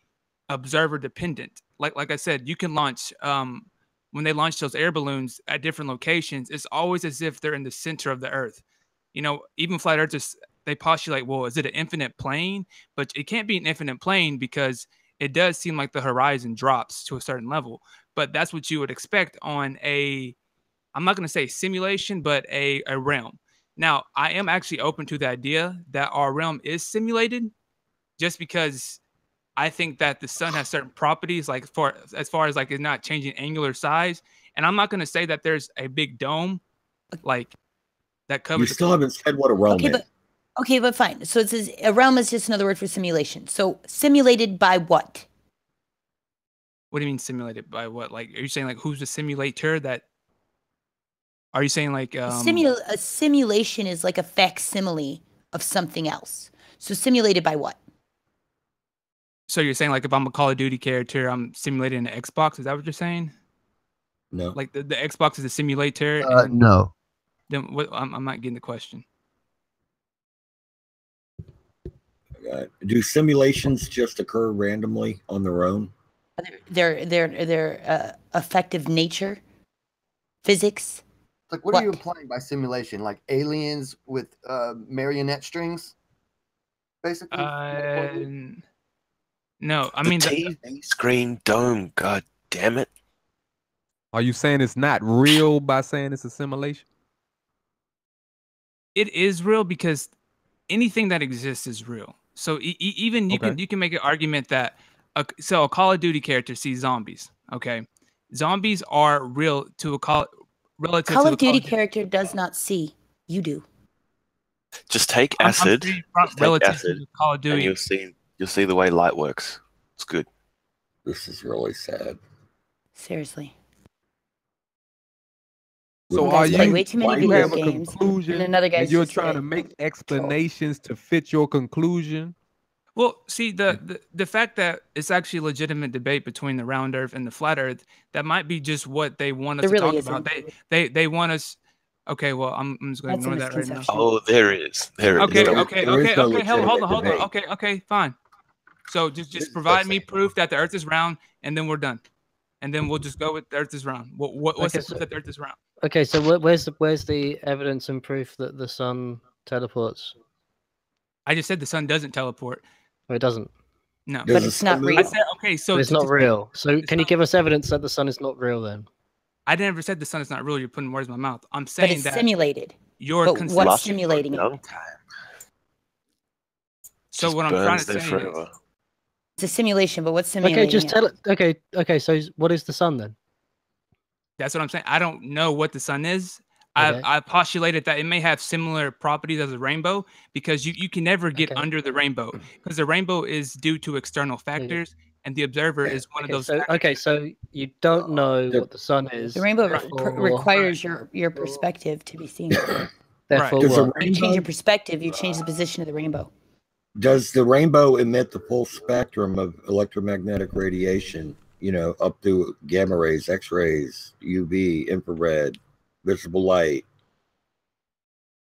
observer dependent. Like I said, you can launch when they launch those air balloons at different locations, it's always as if they're in the center of the Earth. You know, even flat earthers, they postulate, well, is it an infinite plane? But it can't be an infinite plane because it does seem like the horizon drops to a certain level. But that's what you would expect on I'm not going to say simulation, but a realm. Now, I am actually open to the idea that our realm is simulated, just because I think that the sun has certain properties, like as far as like it's not changing angular size. And I'm not going to say that there's a big dome, like that covers. You still haven't said what a realm is. Okay, but fine. So it says a realm is just another word for simulation. So simulated by what? What do you mean simulated by what? Like, are you saying like who's the simulator? That are you saying like A simulation is like a facsimile of something else. So simulated by what? So you're saying like if I'm a Call of Duty character, I'm simulating an Xbox? Is that what you're saying? No. Like the Xbox is a simulator. No. Then what? I'm not getting the question. Do simulations just occur randomly on their own? Their effective nature, physics. Like, what are you implying by simulation? Like aliens with marionette strings, basically. No, I mean the TV screen dome. God damn it! Are you saying it's not real by saying it's a simulation? It is real because anything that exists is real. So even you can make an argument that a Call of Duty character sees zombies. Okay, zombies are real to relative. Call of Duty character does not see. You do. Just take acid. Call of Duty, and you'll see the way light works. It's good. This is really sad. Seriously. So are you way too many video games? Conclusion, and another guy's you're just trying to make explanations to fit your conclusion? Well, see, the fact that it's actually a legitimate debate between the round Earth and the flat Earth, that might be just what they want us to talk about. They want us. Okay, well, I'm just going to ignore that right now. Oh, there is. Okay. Hold on. Okay, fine. So just provide me proof that the Earth is round, and then we're done. And then we'll just go with the Earth is round. What's the proof that the Earth is round? Okay, so where's the evidence and proof that the sun teleports? I just said the sun doesn't teleport. Oh, it doesn't. No, but it's not real. I said, okay, so but it's not real. So can you give us evidence that the sun is not real then? I never said the sun is not real. You're putting words in my mouth. I'm saying but it's that simulated. You're what's simulating it? So what I'm trying to say is, it's a simulation, but what's simulating? Okay, just tell it. Okay. So what is the sun then? That's what I'm saying. I don't know what the sun is. I postulated that it may have similar properties as a rainbow because you can never get under the rainbow because the rainbow is due to external factors and the observer is one of those. So you don't know what the sun is. The rainbow requires your perspective to be seen. Therefore, you change your perspective, you change the position of the rainbow. Does the rainbow emit the full spectrum of electromagnetic radiation? You know, up to gamma rays, X-rays, UV, infrared, visible light,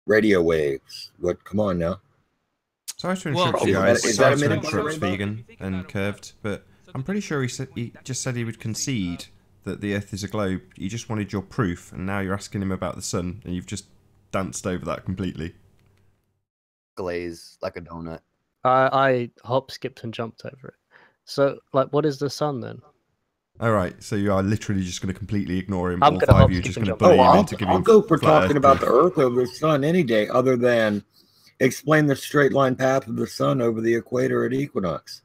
radio waves. What? Come on now. Sorry to interrupt you guys. Sorry to interrupt Vegan and Curved, but I'm pretty sure he just said he would concede that the Earth is a globe. He just wanted your proof, and now you're asking him about the sun, and you've just danced over that completely. Glaze like a donut. I hop, skipped, and jumped over it. So, like, what is the sun then? All right, so you are literally just going to completely ignore him. I'm all gonna five hop, of you skip, just and going to jump. bully him into giving. I'll go for flat talking Earth about proof. the Earth over the sun any day, other than explain the straight line path of the sun over the equator at equinox.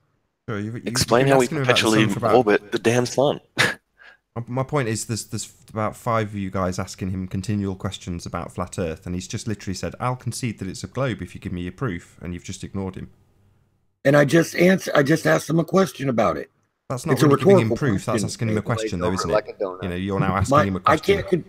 Sure, Explain how we perpetually orbit the damn sun. My point is, there's about 5 of you guys asking him continual questions about flat Earth, and he's just literally said, "I'll concede that it's a globe if you give me your proof," and you've just ignored him. And I just asked him a question about it. That's not really giving him proof. That's asking him a question, though, isn't it? You know, you're now asking him a question.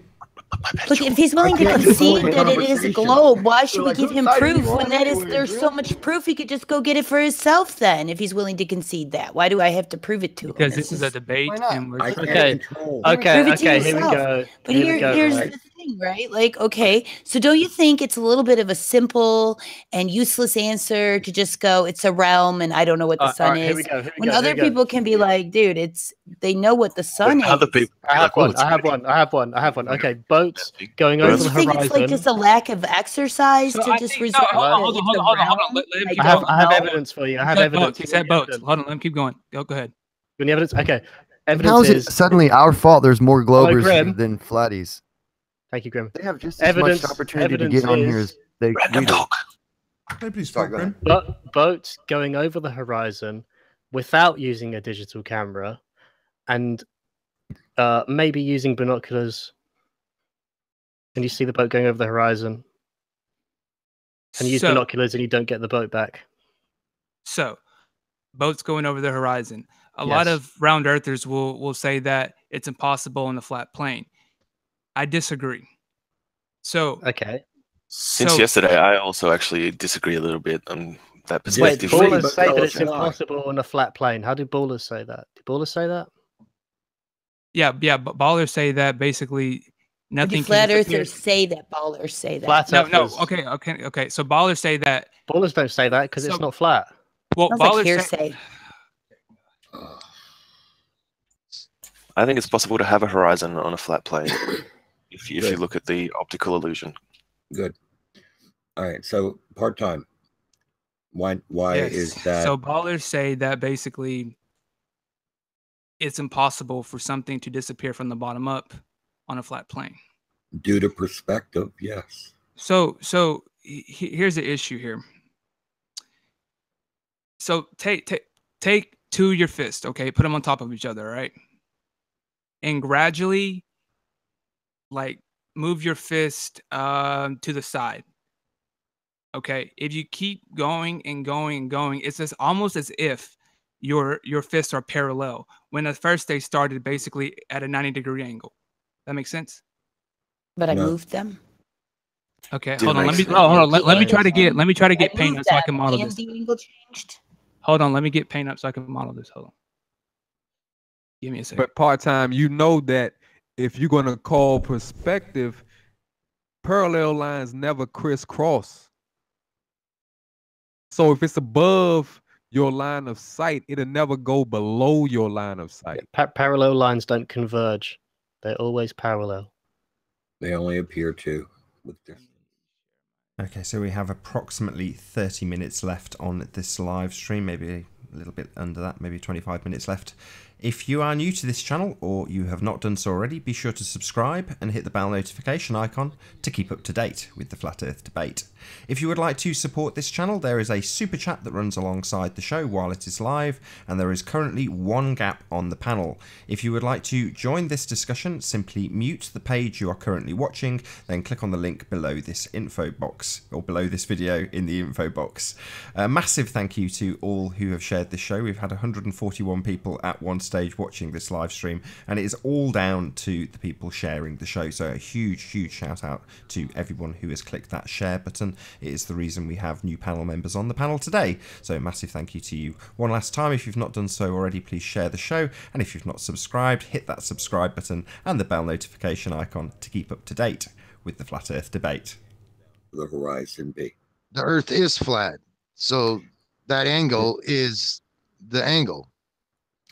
Look, if he's willing to concede that it is a globe, why should we give him proof when there's so much proof he could just go get it for himself then, if he's willing to concede that? Why do I have to prove it to him? Because this is a debate and we're okay, here we go. But here's the thing, right? Like, okay, so don't you think it's a little bit of a simple and useless answer to just go, it's a realm and I don't know what the sun is? When other people can be like, dude, they know what the sun is. Other people, I have one. Okay, boats going over the horizon. Do you think it's like just a lack of exercise to just resort? Hold on. Let him keep going. I have evidence for you. I have evidence. He said boats. Hold on, let him keep going. Go ahead. Any evidence? Okay. How is it suddenly our fault there's more globers than flatties? Thank you, Grim. They have just as much opportunity to get on here as they do. Nobody's fault, Grim. Boats going over the horizon without using a digital camera and maybe using binoculars, and you see the boat going over the horizon, and you use binoculars and you don't get the boat back. So, boats going over the horizon. A lot of round earthers will say that it's impossible on a flat plane. I disagree. So, okay. Since yesterday, I also actually disagree a little bit on that Wait, perspective. ballers say that it's impossible on a flat plane. How do ballers say that? Do ballers say that? Yeah, but ballers say that basically nothing. Flat can earthers say that. Ballers say that. No. Okay. So ballers say that. Ballers don't say that because it's not flat. Well, Sounds ballers like hearsay. I think it's possible to have a horizon on a flat plane if you look at the optical illusion. Good. All right. So part-time. Why is that? So ballers say that basically it's impossible for something to disappear from the bottom up on a flat plane. Due to perspective, yes. So here's the issue here. So take two of your fists, okay? Put them on top of each other, right? And gradually, like, move your fist to the side. Okay, if you keep going and going and going, it's just almost as if your fists are parallel. When at first they started basically at a 90-degree angle. That makes sense? But I moved them. Okay, hold on. Let me try to get paint up so I can model this. The angle changed. Hold on, let me get paint up so I can model this. Hold on. Give me a second. But part-time, you know that if you're going to call perspective, parallel lines never crisscross. So if it's above your line of sight, it'll never go below your line of sight. Parallel lines don't converge. They're always parallel. They only appear to. Okay, so we have approximately 30 minutes left on this live stream, maybe a little bit under that, maybe 25 minutes left. If you are new to this channel or you have not done so already, be sure to subscribe and hit the bell notification icon to keep up to date with the Flat Earth debate. If you would like to support this channel, there is a super chat that runs alongside the show while it is live, and there is currently one gap on the panel. If you would like to join this discussion, simply mute the page you are currently watching, then click on the link below this info box, or below this video in the info box. A massive thank you to all who have shared this show. We've had 141 people at one stage watching this live stream, and it is all down to the people sharing the show. So a huge shout out to everyone who has clicked that share button. It is the reason we have new panel members on the panel today. So massive thank you to you. One last time, if you've not done so already, please share the show, and if you've not subscribed, hit that subscribe button and the bell notification icon to keep up to date with the Flat Earth debate. The horizon be. The Earth is flat, so that angle is the angle.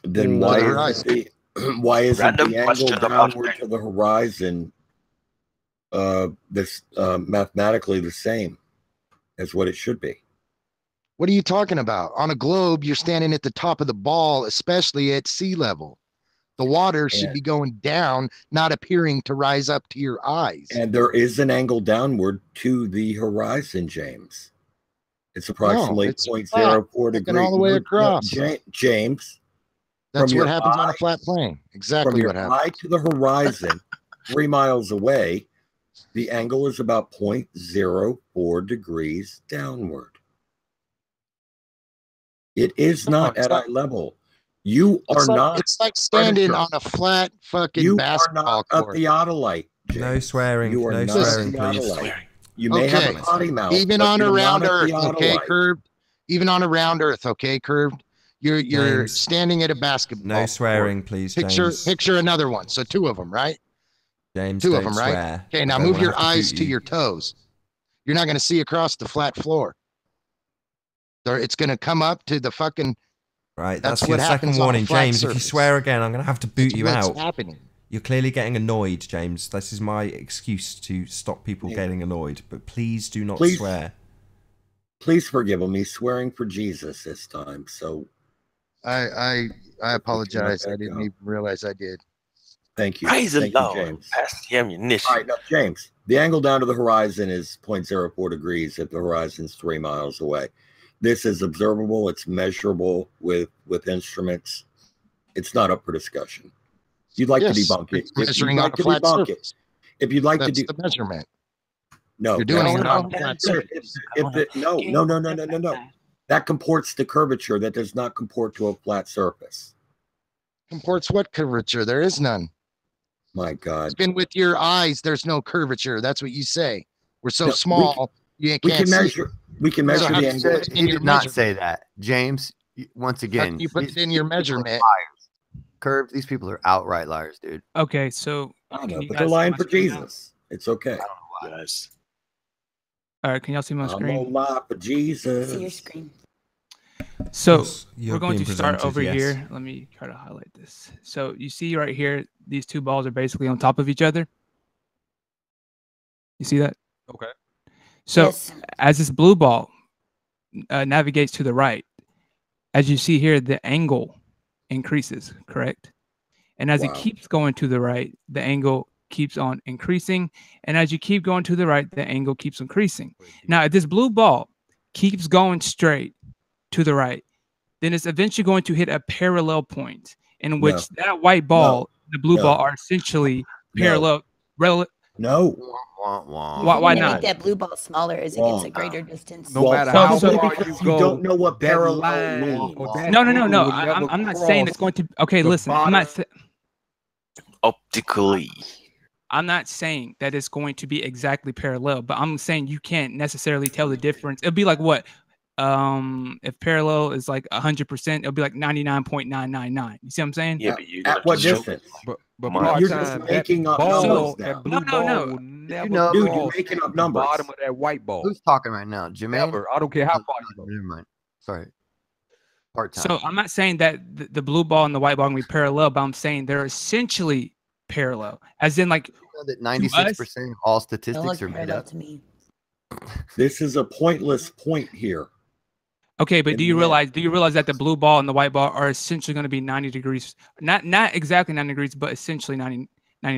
Then why isn't the angle downward to the horizon mathematically the same as what it should be? What are you talking about? On a globe, you're standing at the top of the ball, especially at sea level. The water should be going down, not appearing to rise up to your eyes. And there is an angle downward to the horizon, James. It's approximately 0.04 degrees. All the way across. James. That's what happens on a flat plane. Exactly what happens. From your eye to the horizon, 3 miles away, the angle is about 0.04 degrees downward. It is not at eye level. You are not. It's like standing on a flat fucking basketball court. A theodolite. No swearing. No swearing, please. You may have a potty mouth. Even on a round Earth, okay, curved. Even on a round Earth, okay, curved. You're standing at a basketball. No swearing, please. Picture another one. So 2 of them, right? James, 2 of them, right? Okay, now move your eyes to your toes. You're not going to see across the flat floor. It's going to come up to the fucking. Right, that's your second warning, James. If you swear again, I'm going to have to boot you out. What's happening? You're clearly getting annoyed, James. This is my excuse to stop people getting annoyed. But please do not swear. Please forgive him. He's swearing for Jesus this time. So I apologize. I didn't even realize I did. Thank you. Praise the Thank you, Lord. James. Pass the ammunition. All right, now, James, the angle down to the horizon is 0.04 degrees if the horizon's 3 miles away. This is observable. It's measurable with instruments. It's not up for discussion. If you'd like to debunk it, measuring on a flat surface. If you'd like That's to do the measurement. no, You're doing it on a that's flat not- surface. no. That comports to curvature. That does not comport to a flat surface. Comports what curvature? There is none. My God. Spin with your eyes. There's no curvature. That's what you say. We're so No, small. You we can't can see. measure. We can measure how the do you put angle. it in He your did not measurement? say that, James. Once again, You put it in your measurement. Curve. These people are outright liars, dude. Okay, so I know, can you but guys they're see lying my for screen now? Jesus. It's okay. Yes. All right, can y'all see my I'm screen? gonna lie for Jesus. See your screen. So Yes, you're we're going to being start presented, over yes. here. Let me try to highlight this. So you see right here, these two balls are basically on top of each other. You see that? Okay. So Yes. as this blue ball navigates to the right, as you see here, the angle increases, correct? And as it Wow. keeps going to the right, the angle keeps on increasing. And as you keep going to the right, the angle keeps increasing. Now, if this blue ball keeps going straight to the right, then it's eventually going to hit a parallel point in which that white ball, the blue ball, are essentially parallel. No. Why Make not? that blue ball smaller as it gets a greater distance. No matter how so far because you you go, don't know what that parallel line means. or that No. angle will I'm never not saying it's cross going to. Okay, the listen. bottom. Optically. I'm not saying that it's going to be exactly parallel, but I'm saying you can't necessarily tell the difference. It'll be like what? If parallel is like 100%, it'll be like 99.999. You see what I'm saying? Yeah, but you At what distance? But You're just part-time, making that up ball, numbers that now. blue No. ball will never know- Dude, cross you're making up the numbers. bottom of that white ball. Who's talking right now, Jermaine? Never. I don't care how far you go. Never mind. Sorry. Part time. So I'm not saying that the blue ball and the white ball are going to be parallel, but I'm saying they're essentially parallel. As in, like, You know that 96% of all statistics are made up. To me. This is a pointless point here. okay, but in do you the realize that the blue ball and the white ball are essentially going to be 90 degrees? Not exactly 90 degrees, but essentially 90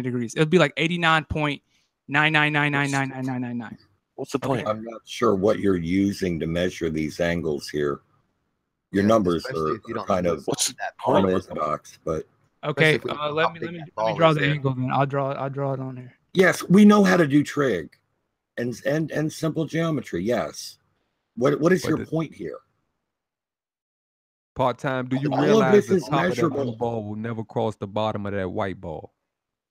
degrees. It'll be like 89.999999999. What's the point? I'm not sure what you're using to measure these angles here. Your Yeah, numbers especially are if you don't kind know of What's that point is. unorthodox, but Okay, Especially if we know let how me big that let me ball draw is the there. angle. Then I'll draw it on here. yes, we know how to do trig and simple geometry. Yes. What is But your the- point here? Part-time, do you All of realize this the is top of that measurable. blue ball will never cross the bottom of that white ball?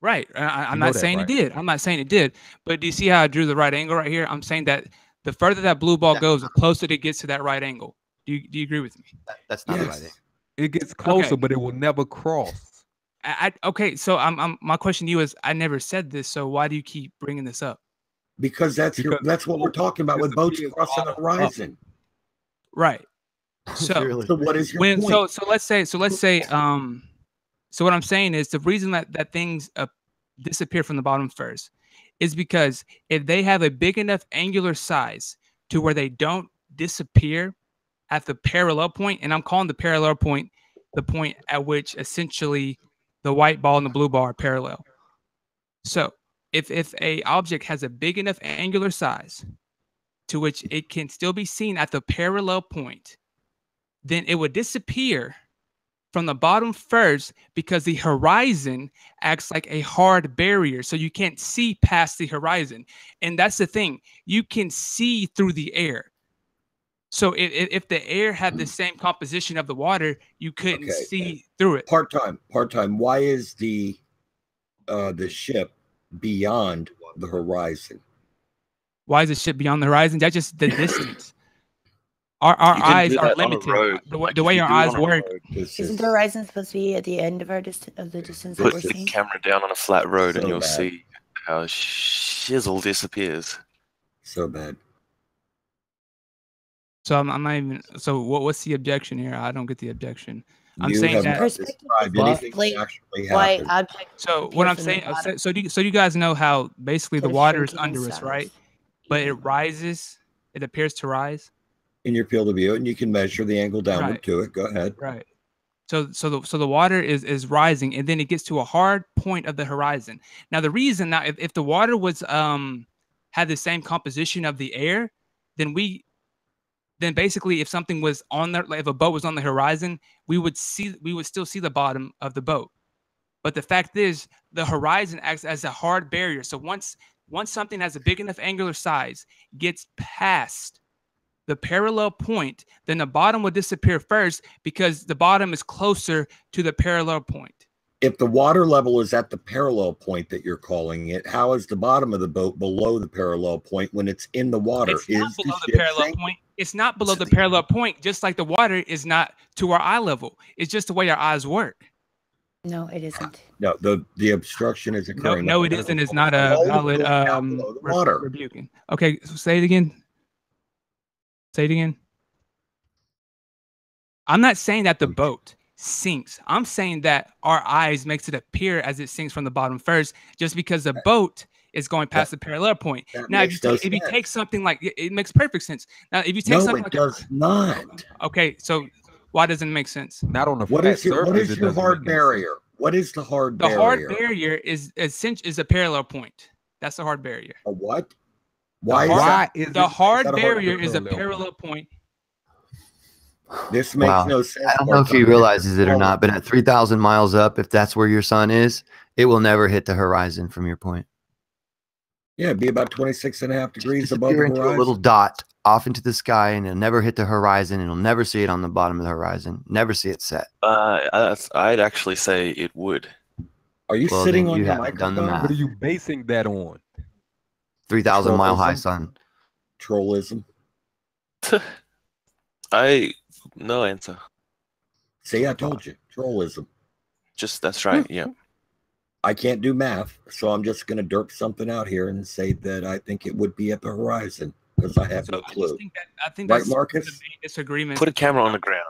Right. I'm You know not that, saying right? it did. I'm not saying it did. But do you see how I drew the right angle right here? I'm saying that the further that blue ball goes, the closer it gets to that right angle. Do you agree with me? That's not Yes. the right thing. It gets closer, Okay. but it will never cross. Okay. So my question to you is, I never said this. So why do you keep bringing this up? Because that's what we're talking about with boats disappears crossing the bottom up. horizon. Right. So Really? So what is your when point? so let's say so what I'm saying is the reason that things disappear from the bottom first is because if they have a big enough angular size to where they don't disappear at the parallel point, and I'm calling the parallel point the point at which essentially the white ball and the blue ball are parallel. So if a object has a big enough angular size to which it can still be seen at the parallel point, then it would disappear from the bottom first because the horizon acts like a hard barrier. So you can't see past the horizon. And that's the thing. You can see through the air. So if the air had the same composition of the water, you couldn't Okay. see through it. Part-time. Why is the ship beyond the horizon? Why is the ship beyond the horizon? That's just the distance. Our You can eyes do are that on a limited. road. The Like, way if you our do it eyes on a work. road, Isn't the horizon supposed to be at the end of the distance that put we're the seeing? camera down on a flat road and So you'll bad. see how shizzle disappears. So bad. So I'm not even. So what's the objection here? I don't get the objection. I'm You saying have that. not described anything that actually Why happened. objects So appear what I'm from the saying. bottom So do you guys know how basically the instead of water is shrinking in under us, size? right? But it rises. It appears to rise. In your field of view, and you can measure the angle downward Right. to it. Go ahead. Right. So the water is rising, and then it gets to a hard point of the horizon. Now the reason now if the water was had the same composition of the air, then then basically if something was on there, like if a boat was on the horizon, we would still see the bottom of the boat. But the fact is, the horizon acts as a hard barrier. So once something has a big enough angular size, gets past the parallel point, then the bottom will disappear first because the bottom is closer to the parallel point. If the water level is at the parallel point that you're calling it, how is the bottom of the boat below the parallel point when it's in the water? It's not below the parallel point. It's not below the parallel point, just like the water is not to our eye level. It's just the way our eyes work. No, it isn't. No, the obstruction is occurring. No, it isn't. It's not a valid rebuking. Okay, so say it again. Say it again. I'm not saying that the boat sinks. I'm saying that our eyes makes it appear as it sinks from the bottom first, just because the boat is going past the parallel point. Now, if you take something like it makes perfect sense. Now, if you take something like does not. Okay, so why doesn't it make sense? Not on the what is your hard barrier? What is the hard barrier? The hard barrier is a parallel point. That's the hard barrier. A what? Why is the hard barrier is a parallel point? This makes no sense. I don't know if he realizes it or not, but at 3,000 miles up, if that's where your sun is, it will never hit the horizon from your point. Yeah, it'd be about 26.5 degrees above the Into horizon. a little dot off into the sky, and it'll never hit the horizon. And you'll never see it on the bottom of the horizon. Never see it set. I'd actually say it would. Are you sitting on your done the microphone? math. What are you basing that on? 3,000 mile high sun. Trollism. No answer. See, I told you, trollism. That's right. Yeah. I can't do math, so I'm just going to derp something out here and say that I think it would be at the horizon because I have no clue. I think right, that's Marcus? the main disagreement. Put a camera on the ground.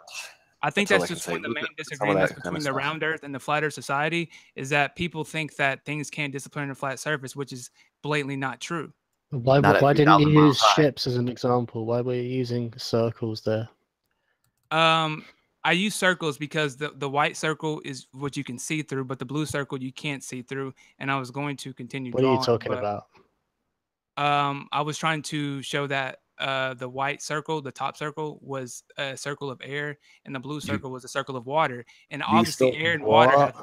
I think That's all that's I just can one of say. the main Look at some of disagreements that kind between of the stuff. round Earth and the flat Earth society is that people think that things can't disappear on a flat surface, which is blatantly not true. Why didn't you use ships as an example? Why were you using circles there? I use circles because the white circle is what you can see through, but the blue circle you can't see through. And I was going to continue. What are you talking about? I was trying to show that the white circle, the top circle, was a circle of air, and the blue circle was a circle of water. And obviously, air and water. Have,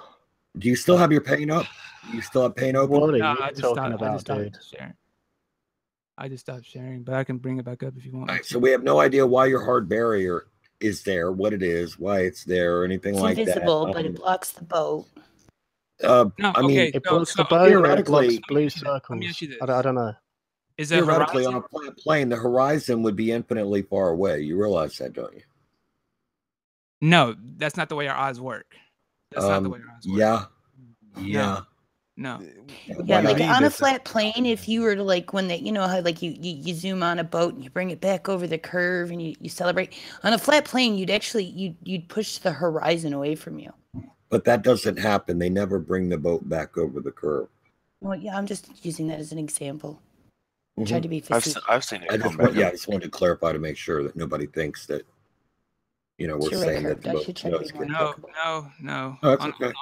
do you still have your pane up? Do you still have pane open? What are you I just talking stopped, about, dude? sharing. I just stopped sharing, but I can bring it back up if you want. All right, so we have no idea why your hard barrier is there, what it is, why it's there, or anything It's like that. invisible, but it blocks the boat. No, I mean, okay, It blocks the so boat, or it theoretically- blocks blue circles. Let me ask you this. I don't know. Is there theoretically horizon? on a flat plane, the horizon would be infinitely far away. You realize that, don't you? No, that's not the way our eyes work. That's not the way our eyes work. Yeah. No. Yeah, like on a flat plane, if you were to like when they, you know how like you zoom on a boat and you bring it back over the curve and you celebrate on a flat plane, you'd push the horizon away from you. But that doesn't happen. They never bring the boat back over the curve. Well, yeah, I'm just using that as an example. Mhm. Tried to be facetious. I've seen it. I just wanted to clarify to make sure that nobody thinks that, we're You're right, saying that Kurt. the I boat should try to be more No. applicable. Oh, it's on, okay.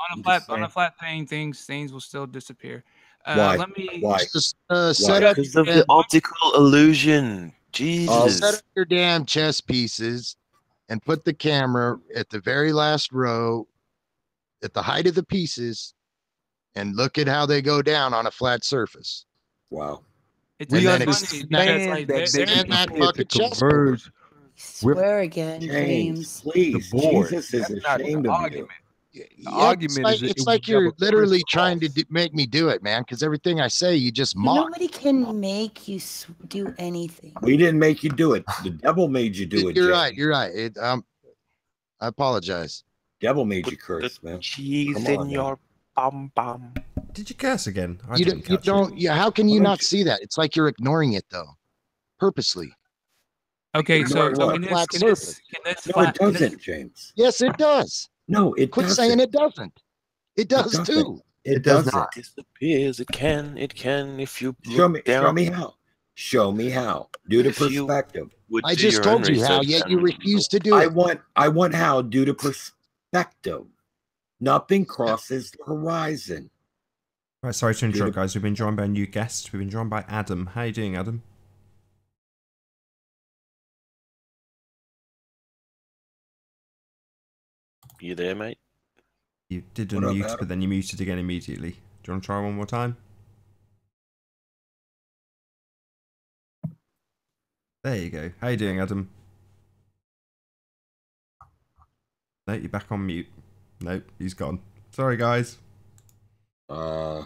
on a flat plane, things will still disappear. Why? Let me. Why? Just set up Because of the optical illusion. Jesus. set up your damn chess pieces and put the camera at the very last row at the height of the pieces and look at how they go down on a flat surface. Wow. It's We funny understand because, like, that they're- they that appear to fucking chess converge Swear again, James, James. please. the board. Jesus is That's not ashamed the of you. argument. The Yeah, argument is that it's it like would you're never literally crisscross. trying to make me do it, man, because everything I say you just mock. Nobody can make you do anything. We didn't make you do it. The devil made you do it. You're James. right. You're right. I apologize. Devil made you curse, man. Cheese Come in on, your bum bum. Did you curse again? I You didn't don't. You catch don't. it. Yeah. How can you Why don't not you- see that? It's like you're ignoring it though, purposely. Okay, so Ignore what? can Flat this surface. No, it doesn't, James. Yes, it does. No, it Quit doesn't. saying it doesn't. It does doesn't. too. It does doesn't. not. Disappears. It can if you Show look me. down. Show me how. Show me how. Due to If you perspective. would I do just your own told you how, research yet you and- refuse to do I it. want how due to perspective. Nothing crosses the horizon. Right, sorry to interrupt, guys. We've been joined by a new guest. We've been joined by Adam. How you doing, Adam? You there, mate? You did What up, unmute, Adam? but then you muted again immediately. Do you want to try one more time? There you go. How you doing, Adam? No, you're back on mute. Nope, he's gone. Sorry, guys. I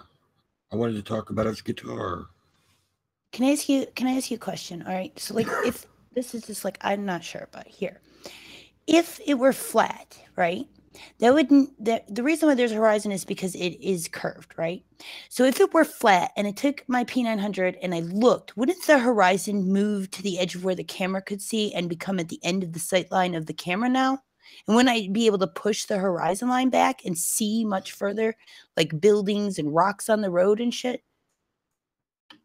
wanted to talk about his guitar. Can I ask you a question? All right. So like if this is just like I'm not sure, but here. If it were flat, right? That wouldn't the reason why there's a horizon is because it is curved, right? So if it were flat and I took my P900 and I looked, wouldn't the horizon move to the edge of where the camera could see and become at the end of the sight line of the camera now? And wouldn't I be able to push the horizon line back and see much further, like buildings and rocks on the road and shit?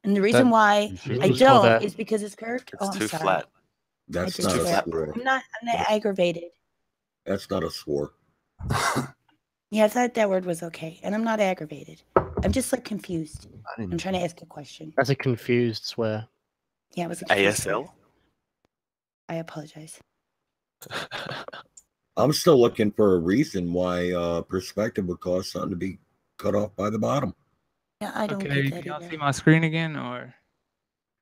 And the reason why I don't is because it's curved. It's I'm too sorry. flat. That's I not just a swear. swore. I'm not aggravated. That's not a swore. Yeah, I thought that word was okay. And I'm not aggravated. I'm just like confused. I'm trying to ask a question. That's a confused swear. Yeah, it was a confused swear. ASL? I apologize. I'm still looking for a reason why perspective would cause something to be cut off by the bottom. Yeah, I don't Okay, get can that y'all either. see my screen again, or?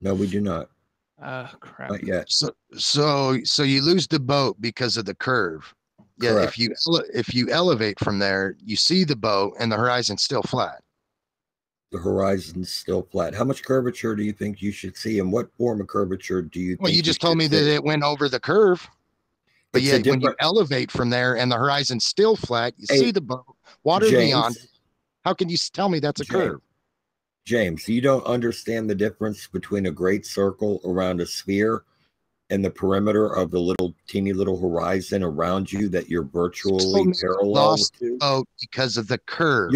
No, we do not. Crap. Not yet. So you lose the boat because of the curve. Yeah, Correct. if you elevate from there, you see the boat and the horizon's still flat. The horizon's still flat. How much curvature do you think you should see, and what form of curvature do you think? Well, you just told should me see? that it went over the curve. But It's a yet when you different- elevate from there and the horizon's still flat, you Hey, see the boat, water James. beyond it. How can you tell me that's a curve? James, you don't understand the difference between a great circle around a sphere and the perimeter of the teeny little horizon around you that you're virtually parallel Lost to. boat because of the curve.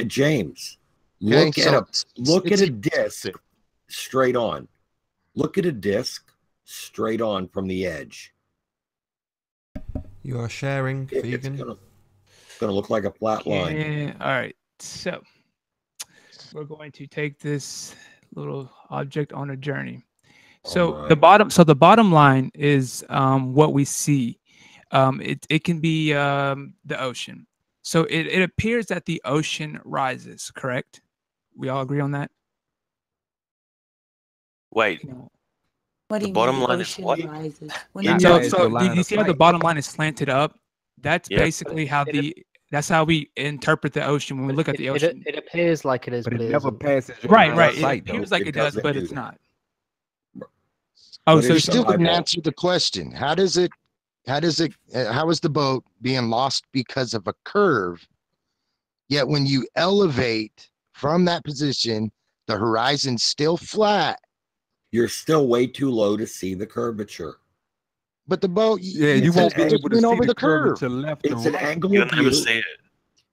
James, Okay, look so at a disc straight on. Look at a disc straight on from the edge. You are sharing, vegan. It's gonna look like a flat line. Yeah. All right. So we're going to take this little object on a journey. So the bottom line is what we see. It can be the ocean. So it appears that the ocean rises. Correct? We all agree on that. Wait. What do The you bottom mean the line is ocean what? rises? So do you see how the bottom line is slanted up? That's Yep. basically how that's how we interpret the ocean when we look at the ocean. It appears like it is, but it never isn't. passes your Right. line of It sight, though. appears like It it does, doesn't but do it's that. not. But so you still didn't eyeball. answer the question. How is the boat being lost because of a curve? Yet when you elevate from that position, the horizon's still flat. You're still way too low to see the curvature. But the boat, you won't be able to went see over the the curve. curvature left It's or an right. angle You'll of never view, see it.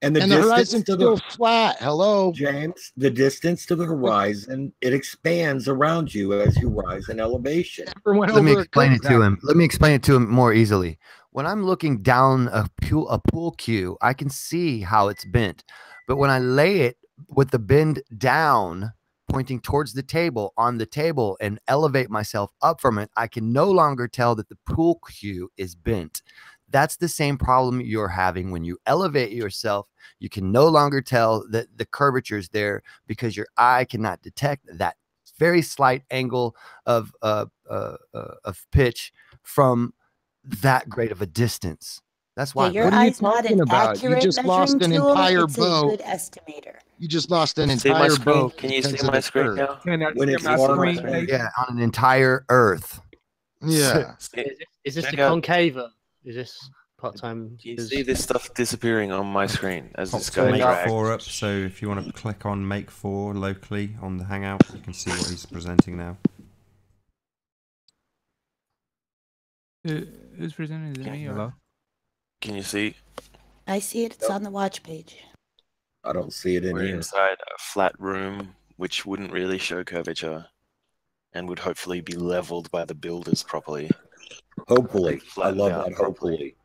and the And the distance horizon's to still the flat. Hello, James. The distance to the horizon, it expands around you as you rise in elevation. Let me explain it to him. Let me explain it to him more easily. When I'm looking down a pool cue, I can see how it's bent. But when I lay it with the bend down, pointing towards the table on the table and elevate myself up from it, I can no longer tell that the pool cue is bent. That's the same problem you're having when you elevate yourself. You can no longer tell that the curvature is there because your eye cannot detect that very slight angle of pitch from that great of a distance. That's why. Yeah, your eye's not an accurate measuring tool. It's a good estimator. You just lost an See my entire screen? boat. Can you because see of my the screen curve. now? When it's far away. Yeah, on an entire Earth. Yeah. Is this Check the out- concave? Is this part-time? Can you see this stuff disappearing on my screen as it's So going make dragged? 4 up. So if you want to click on make 4 locally on the Hangout, you can see what he's presenting now. Who's presenting? Is it me or? Can you see? I see it. It's on the watch page. I don't see it in We're here. inside a flat room, which wouldn't really show curvature, and would hopefully be leveled by the builders properly. Hopefully, I Flattened love out that. Hopefully,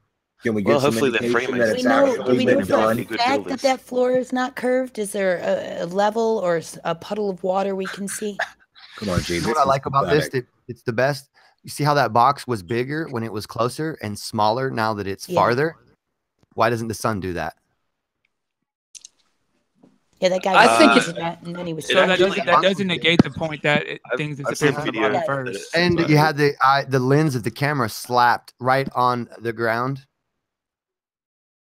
can we get Well, some hopefully they're indication that Freemasons. it's Do actually we know been for a done? fact that that floor is not curved? Is there a level or a puddle of water we can see? Come on, James. You know what I like about this? It's the best. You see how that box was bigger when it was closer and smaller now that it's Yeah. farther? Why doesn't the sun do that? Yeah, that guy. I think was that, and then he was. So that doesn't negate the point that things disappear from the bottom first. And but- you had the lens of the camera slapped right on the ground.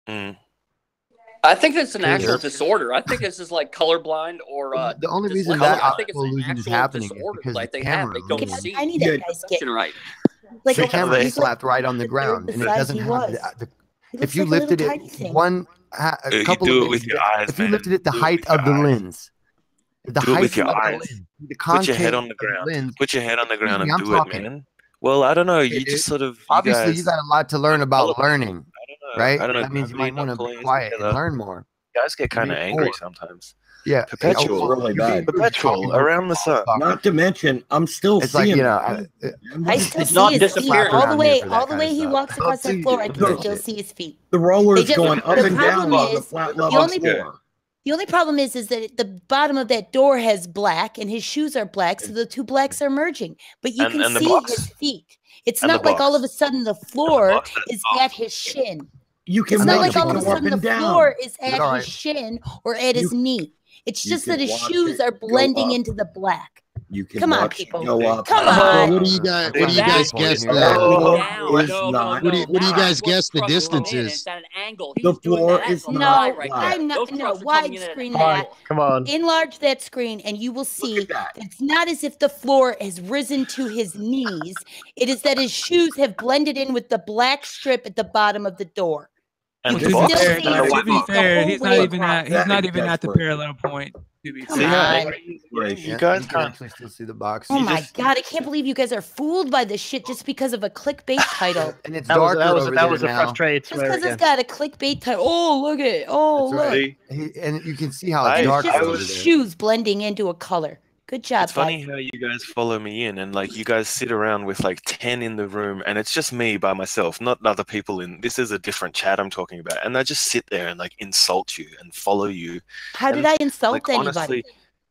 I think it's an actual Sure. disorder. I think this is like colorblind or The only reason dyslexia. that I think it's optical an illusion is actual happening is disorder because like the they have. camera They don't lens- see I need that guy's get right. like the a- camera he's is slapped right on the ground, the and it size doesn't he have. was. It If looks you like a little lifted tiny it thing. a couple do of it with inches, your eyes, if you man. lifted it the Do it height with your of the eyes. lens, the Do it height with your of the eyes. lens, the Put your head concave on the of the ground. lens. Put your head on the ground me, and I'm do talking. it, man. Well, I don't know. Okay, You dude. just sort of. Obviously, guys, you got a lot to learn about learning, right? I don't know. That means you Gravity might want not to be pulling us quiet and together. learn more. Guys get kind of Being angry bored. sometimes. Yeah, Perpetual. really bad. Perpetual around the sun. Not to mention, I'm still It's like, seeing you know, I still It's see not his feet disappearing all the around way. here for that All the kind way of he stuff. walks across that floor. I can No. still see his feet. the roller's They just- going up the and problem down on the is- flat the level only- floor. The only problem is that the bottom of that door has black, and his shoes are black, so the two blacks are merging. But you can And the see box. his feet. It's And the not like all box. of a sudden the floor box that's is at his shin. You can It's not watch like all it of a go up sudden the and down. floor is at all his right. shin or at his knee. It's You just that can his watch shoes it are go blending up. into the black. You can Come on, watch it people. go up. Come Oh, on. What do you guys? What do you That- guys guess? that- The The, floor No, is no, not. what do you that's guys where guess the trucks come distance in, is? It's at an angle. He The was doing floor that. is That's a No, lie right there. I'm not. Those No, trucks are coming in at an widescreen angle. that. Come on. Enlarge that screen, and you will see that. it's not as if the floor has risen to his knees. It is that his shoes have blended in with the black strip at the bottom of the door. And You the can box. still And see the his To white be feet box. the fair, whole he's way not even across. at he's That not is even at the desperate. parallel point. To be Come See fair. how on. angry you Yeah, guys you can can't. actually still see the box. Oh You my just- god, I can't believe you guys are fooled by this shit just because of a clickbait title. And it's That was darker that was over that there was a now. frustrated Just swear because it's again. got a clickbait title. Oh, look at it. Oh, That's look. right. And you can see how it's I- It's dark just over his there. shoes blending into a color. Good job, It's funny guys. how you guys follow me in and like you guys sit around with like 10 in the room and it's just me by myself, not other people in. This is a different chat I'm talking about. And I just sit there and like insult you and follow you. How did And, I insult like, anybody? honestly,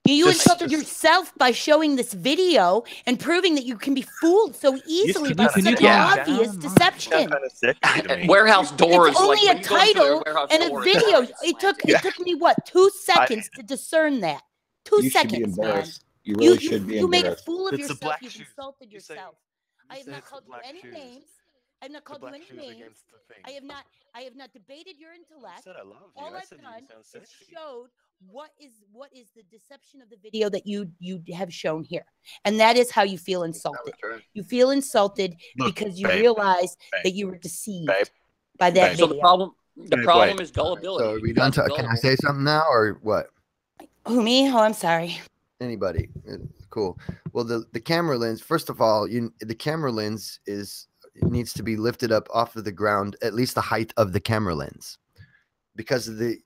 You just- insulted yourself by showing this video and proving that you can be fooled so easily by can such you an calm obvious down? deception. Kind of sexy to me. Warehouse doors. It's only like, when a you go into title warehouse and a door, video. it's It took me what 2 seconds to discern that. 2 You should be seconds, man. embarrassed. You really should be You made a embarrassed. fool of It's the yourself. black You've shoes. insulted You say- yourself. I have say not it's the called you black any shoes. names. I have not called you black any shoes names. against the thing. I have not debated your intellect. I said I love you. All I I've said you done sound is sexy. showed what is the deception of the video that you have shown here, and that is how you feel insulted. You feel insulted Look, because you babe, realize babe, that you were deceived babe, by that babe. So video. the Wait, problem wait. is gullibility. So are we You done? guys are Can I gullible. say something now or what? Who, me? Oh, I'm sorry. Anybody? Cool. Well, the camera lens. First of all, the camera lens needs to be lifted up off of the ground, at least the height of the camera lens, because of the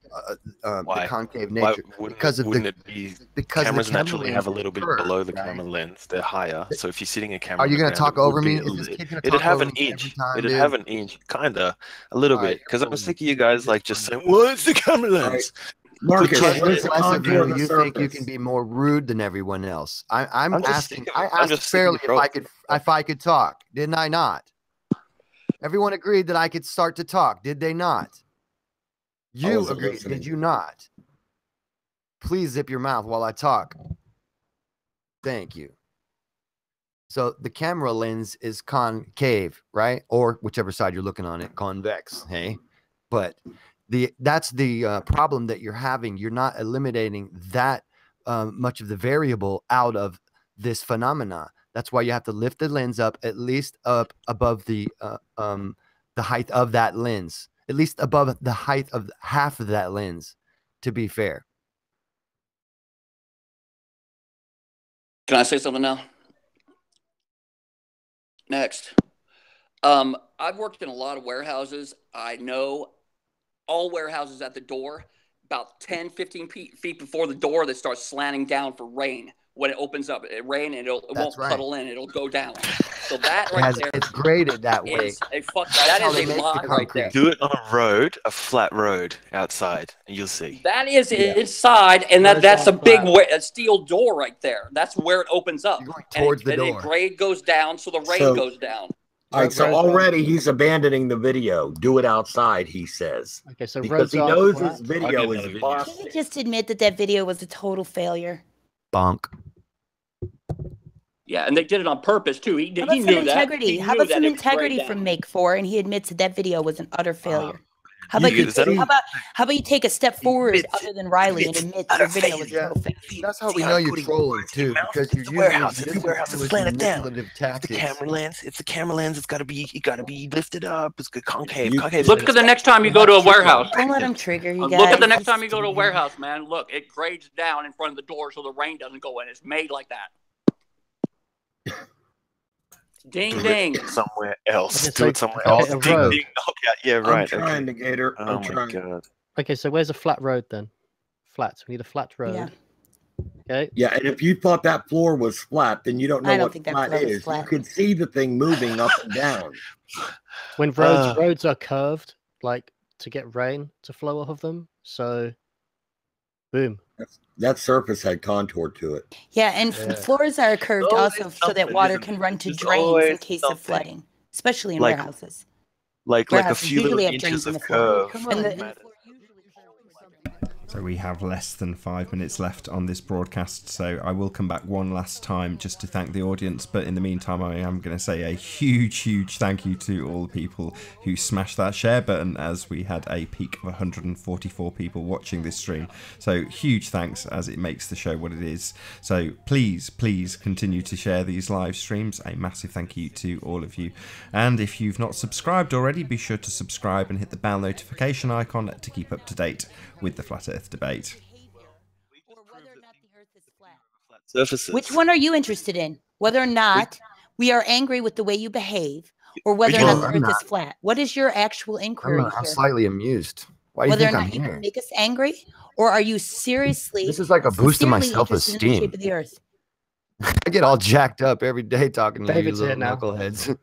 Why? concave Why nature. wouldn't Because it, of wouldn't the it be because cameras the camera naturally lens have a is little bit curved, below the right? camera lens. They're higher. So if you're sitting a camera, Are you going gonna to talk over me? Be, Is this kid gonna it'd talk have over an me every inch. time, It'd dude? have an inch, kinda, a little All right, bit. Because I'm sick of you guys like just saying, "Well, it's the camera lens." Marcus, Because what is there's the less of contour you. of the You think you surface? can be more rude than everyone else. I'm I'm just asking. sick of I it. I'm asked just sick of fairly your if I could talk. Didn't I not? Everyone agreed that I could start to talk. Did they not? You wasn't agreed. listening. Did you not? Please zip your mouth while I talk. Thank you. So the camera lens is concave, right? Or whichever side you're looking on it, convex. Hey, but that's the problem that you're having. You're not eliminating that much of the variable out of this phenomena. That's why you have to lift the lens up at least up above the height of that lens, at least above the height of half of that lens, to be fair. Can I say something now? Next. I've worked in a lot of warehouses. I know all warehouses at the door, about 10, 15 feet before the door, they start slanting down for rain. When it opens up, it rain and it won't right. puddle in. It'll go down. So that It right has, there it's graded that way. is a fuck. That's That how is they a make the lie right there. concrete. Do it on a road, a flat road outside, and you'll see. That is inside, and that's a big steel door right there. That's where it opens up. towards the and door. the grade goes down, so the rain So- goes down. All right, so already he's abandoning the video. Do it outside, he says. Okay, so because he roads are knows flat. his video is Can busted. you just admit that that video was a total failure? Bonk. Yeah, and they did it on purpose too. He How about knew some that. integrity? He How knew about that some it would break integrity down. from Make 4, and he admits that that video was an utter failure? How You about you? is that a- How about you take a step forward, other than Riley, and admit your video was a total failure? That's how we know you're trolling too, because you're using The warehouse is slanted down. manipulative It's tactics. the camera lens. It's the camera lens. It gotta be lifted up. It's good concave. Look at the next time you go to a warehouse. Don't let him trigger you guys. Look at the next time you go to a warehouse, man. Look, it grades down in front of the door so the rain doesn't go in. It's made like that. Ding Do ding. it somewhere else. Okay, Do it so- somewhere okay, else. a Ding road. ding knockout. Yeah, I'm right. trying okay. to get her. Oh I'm my trying. god. Okay, so where's a flat road then? Flat. We need a flat road. Yeah. Okay. Yeah, and if you thought that floor was flat, then you don't know I don't what think that flat floor is is. flat. You could see the thing moving up and down. When roads are curved, like to get rain to flow off of them. So, boom. That surface had contour to it. Yeah, and Yeah. floors are curved Always also so that something, water isn't can it? run to There's drains in always case of something. flooding, especially in Like- warehouses. Like a Warehouses few little usually have drains inches in of the floor. curve. And the- matter. So we have less than 5 minutes left on this broadcast, so I will come back one last time just to thank the audience, but in the meantime I am going to say a huge thank you to all the people who smashed that share button, as we had a peak of 144 people watching this stream. So huge thanks, as it makes the show what it is. So please continue to share these live streams. A massive thank you to all of you. And if you've not subscribed already, be sure to subscribe and hit the bell notification icon to keep up to date with the Flat Earth debate. Surfaces. Which one are you interested in? Whether or not we are angry with the way you behave, or whether or Well, not the I'm Earth not. is flat? What is your actual inquiry I'm here? slightly amused. Why do you Whether or think I'm not you here? can make us angry, or are you seriously? This is like a boost to my sincerely interested in the self-esteem. shape of the Earth? I get all jacked up every day talking to David's you here little now. knuckleheads.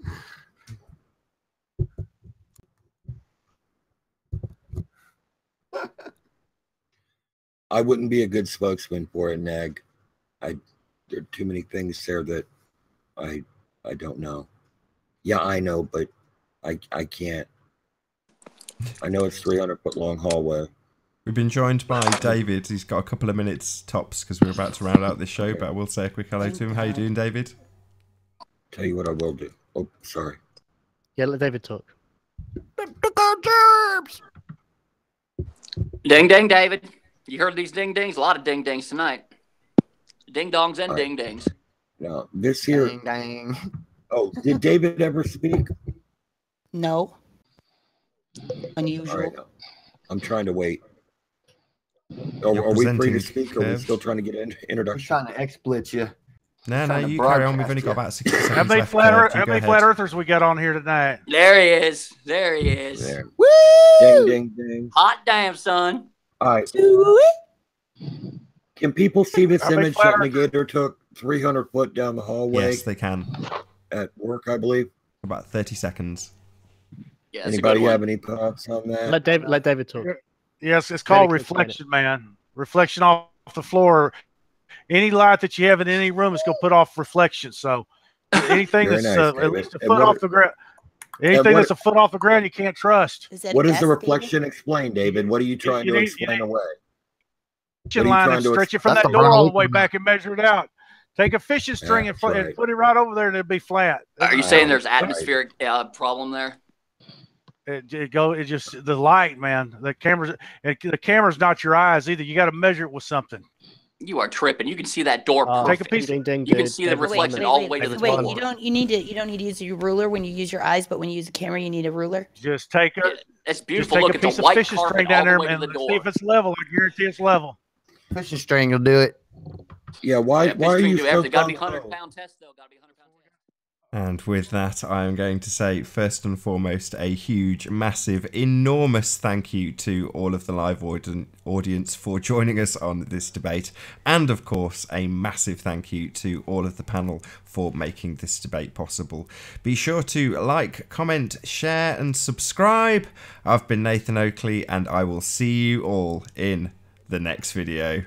I wouldn't be a good spokesman for it, Nag. There are too many things there that I don't know. Yeah, I know, but I can't. I know it's 300-foot long hallway. We've been joined by David. He's got a couple of minutes tops because we're about to round out this show, but I will say a quick hello to him. How you doing, David? Tell you what I will do. Oh, sorry. Yeah, let David talk. Ding ding, David. You heard these ding dings? A lot of ding dings tonight. Ding dongs and ding dings. Now, this here. Dang, dang. Oh, did David ever speak? No. All Unusual. right. I'm trying to wait. Are You're we free to presenting speak, or are we curves. still trying to get an I'm introduction? trying to exploit you. No, Trying to you carry on. We've broadcast only got you. about 60 seconds How many left. flat, You how go many ahead. flat earthers we got on here tonight? There he is. There he is. There. Woo! Ding, ding, ding. Hot damn, son. All right. Can people see this How many image flat that Negator took 300 foot down the hallway Yes, they can. at work, I believe? About 30 seconds. Yeah, that's a Anybody good one. have any thoughts on that? Let David talk. Yes, it's called David can explain it. reflection, man. Reflection off the floor. Any light that you have in any room is going to put off reflection. So anything Very that's nice, at David. least a And foot what- off the ground, anything what- that's a foot off the ground, you can't trust. Is that What a does the gas reflection explain, David? What are you trying you to need- explain away? Fishing What are you line trying and to stretch it from That's that the door all the wrong- way back and measure it out. Take a fishing string That's and right. put it right over there, and it'll be flat. Are you saying there's Right. atmospheric problem there? It just the light, man. The camera's not your eyes either. You got to measure it with something. You are tripping. You can see that door Take a perfect. piece. Ding, ding, You can dude. see the David's reflection on all the way to the Wait, door. you don't need to use your ruler when you use your eyes, but when you use a camera, you need a ruler. Just take a Yeah, it's just beautiful. take Look a at the piece of white fishing carpet string all down the there way to and the see door. if it's level. I guarantee it's level. Fishing string will do it. Yeah, why Yeah, are fish you do so everything. Got to be gung-ho? 100-pound test though. Got to be 100-pound test. And with that, I am going to say, first and foremost, a huge, massive, enormous thank you to all of the live audience for joining us on this debate. And of course, a massive thank you to all of the panel for making this debate possible. Be sure to like, comment, share, and subscribe. I've been Nathan Oakley, and I will see you all in the next video.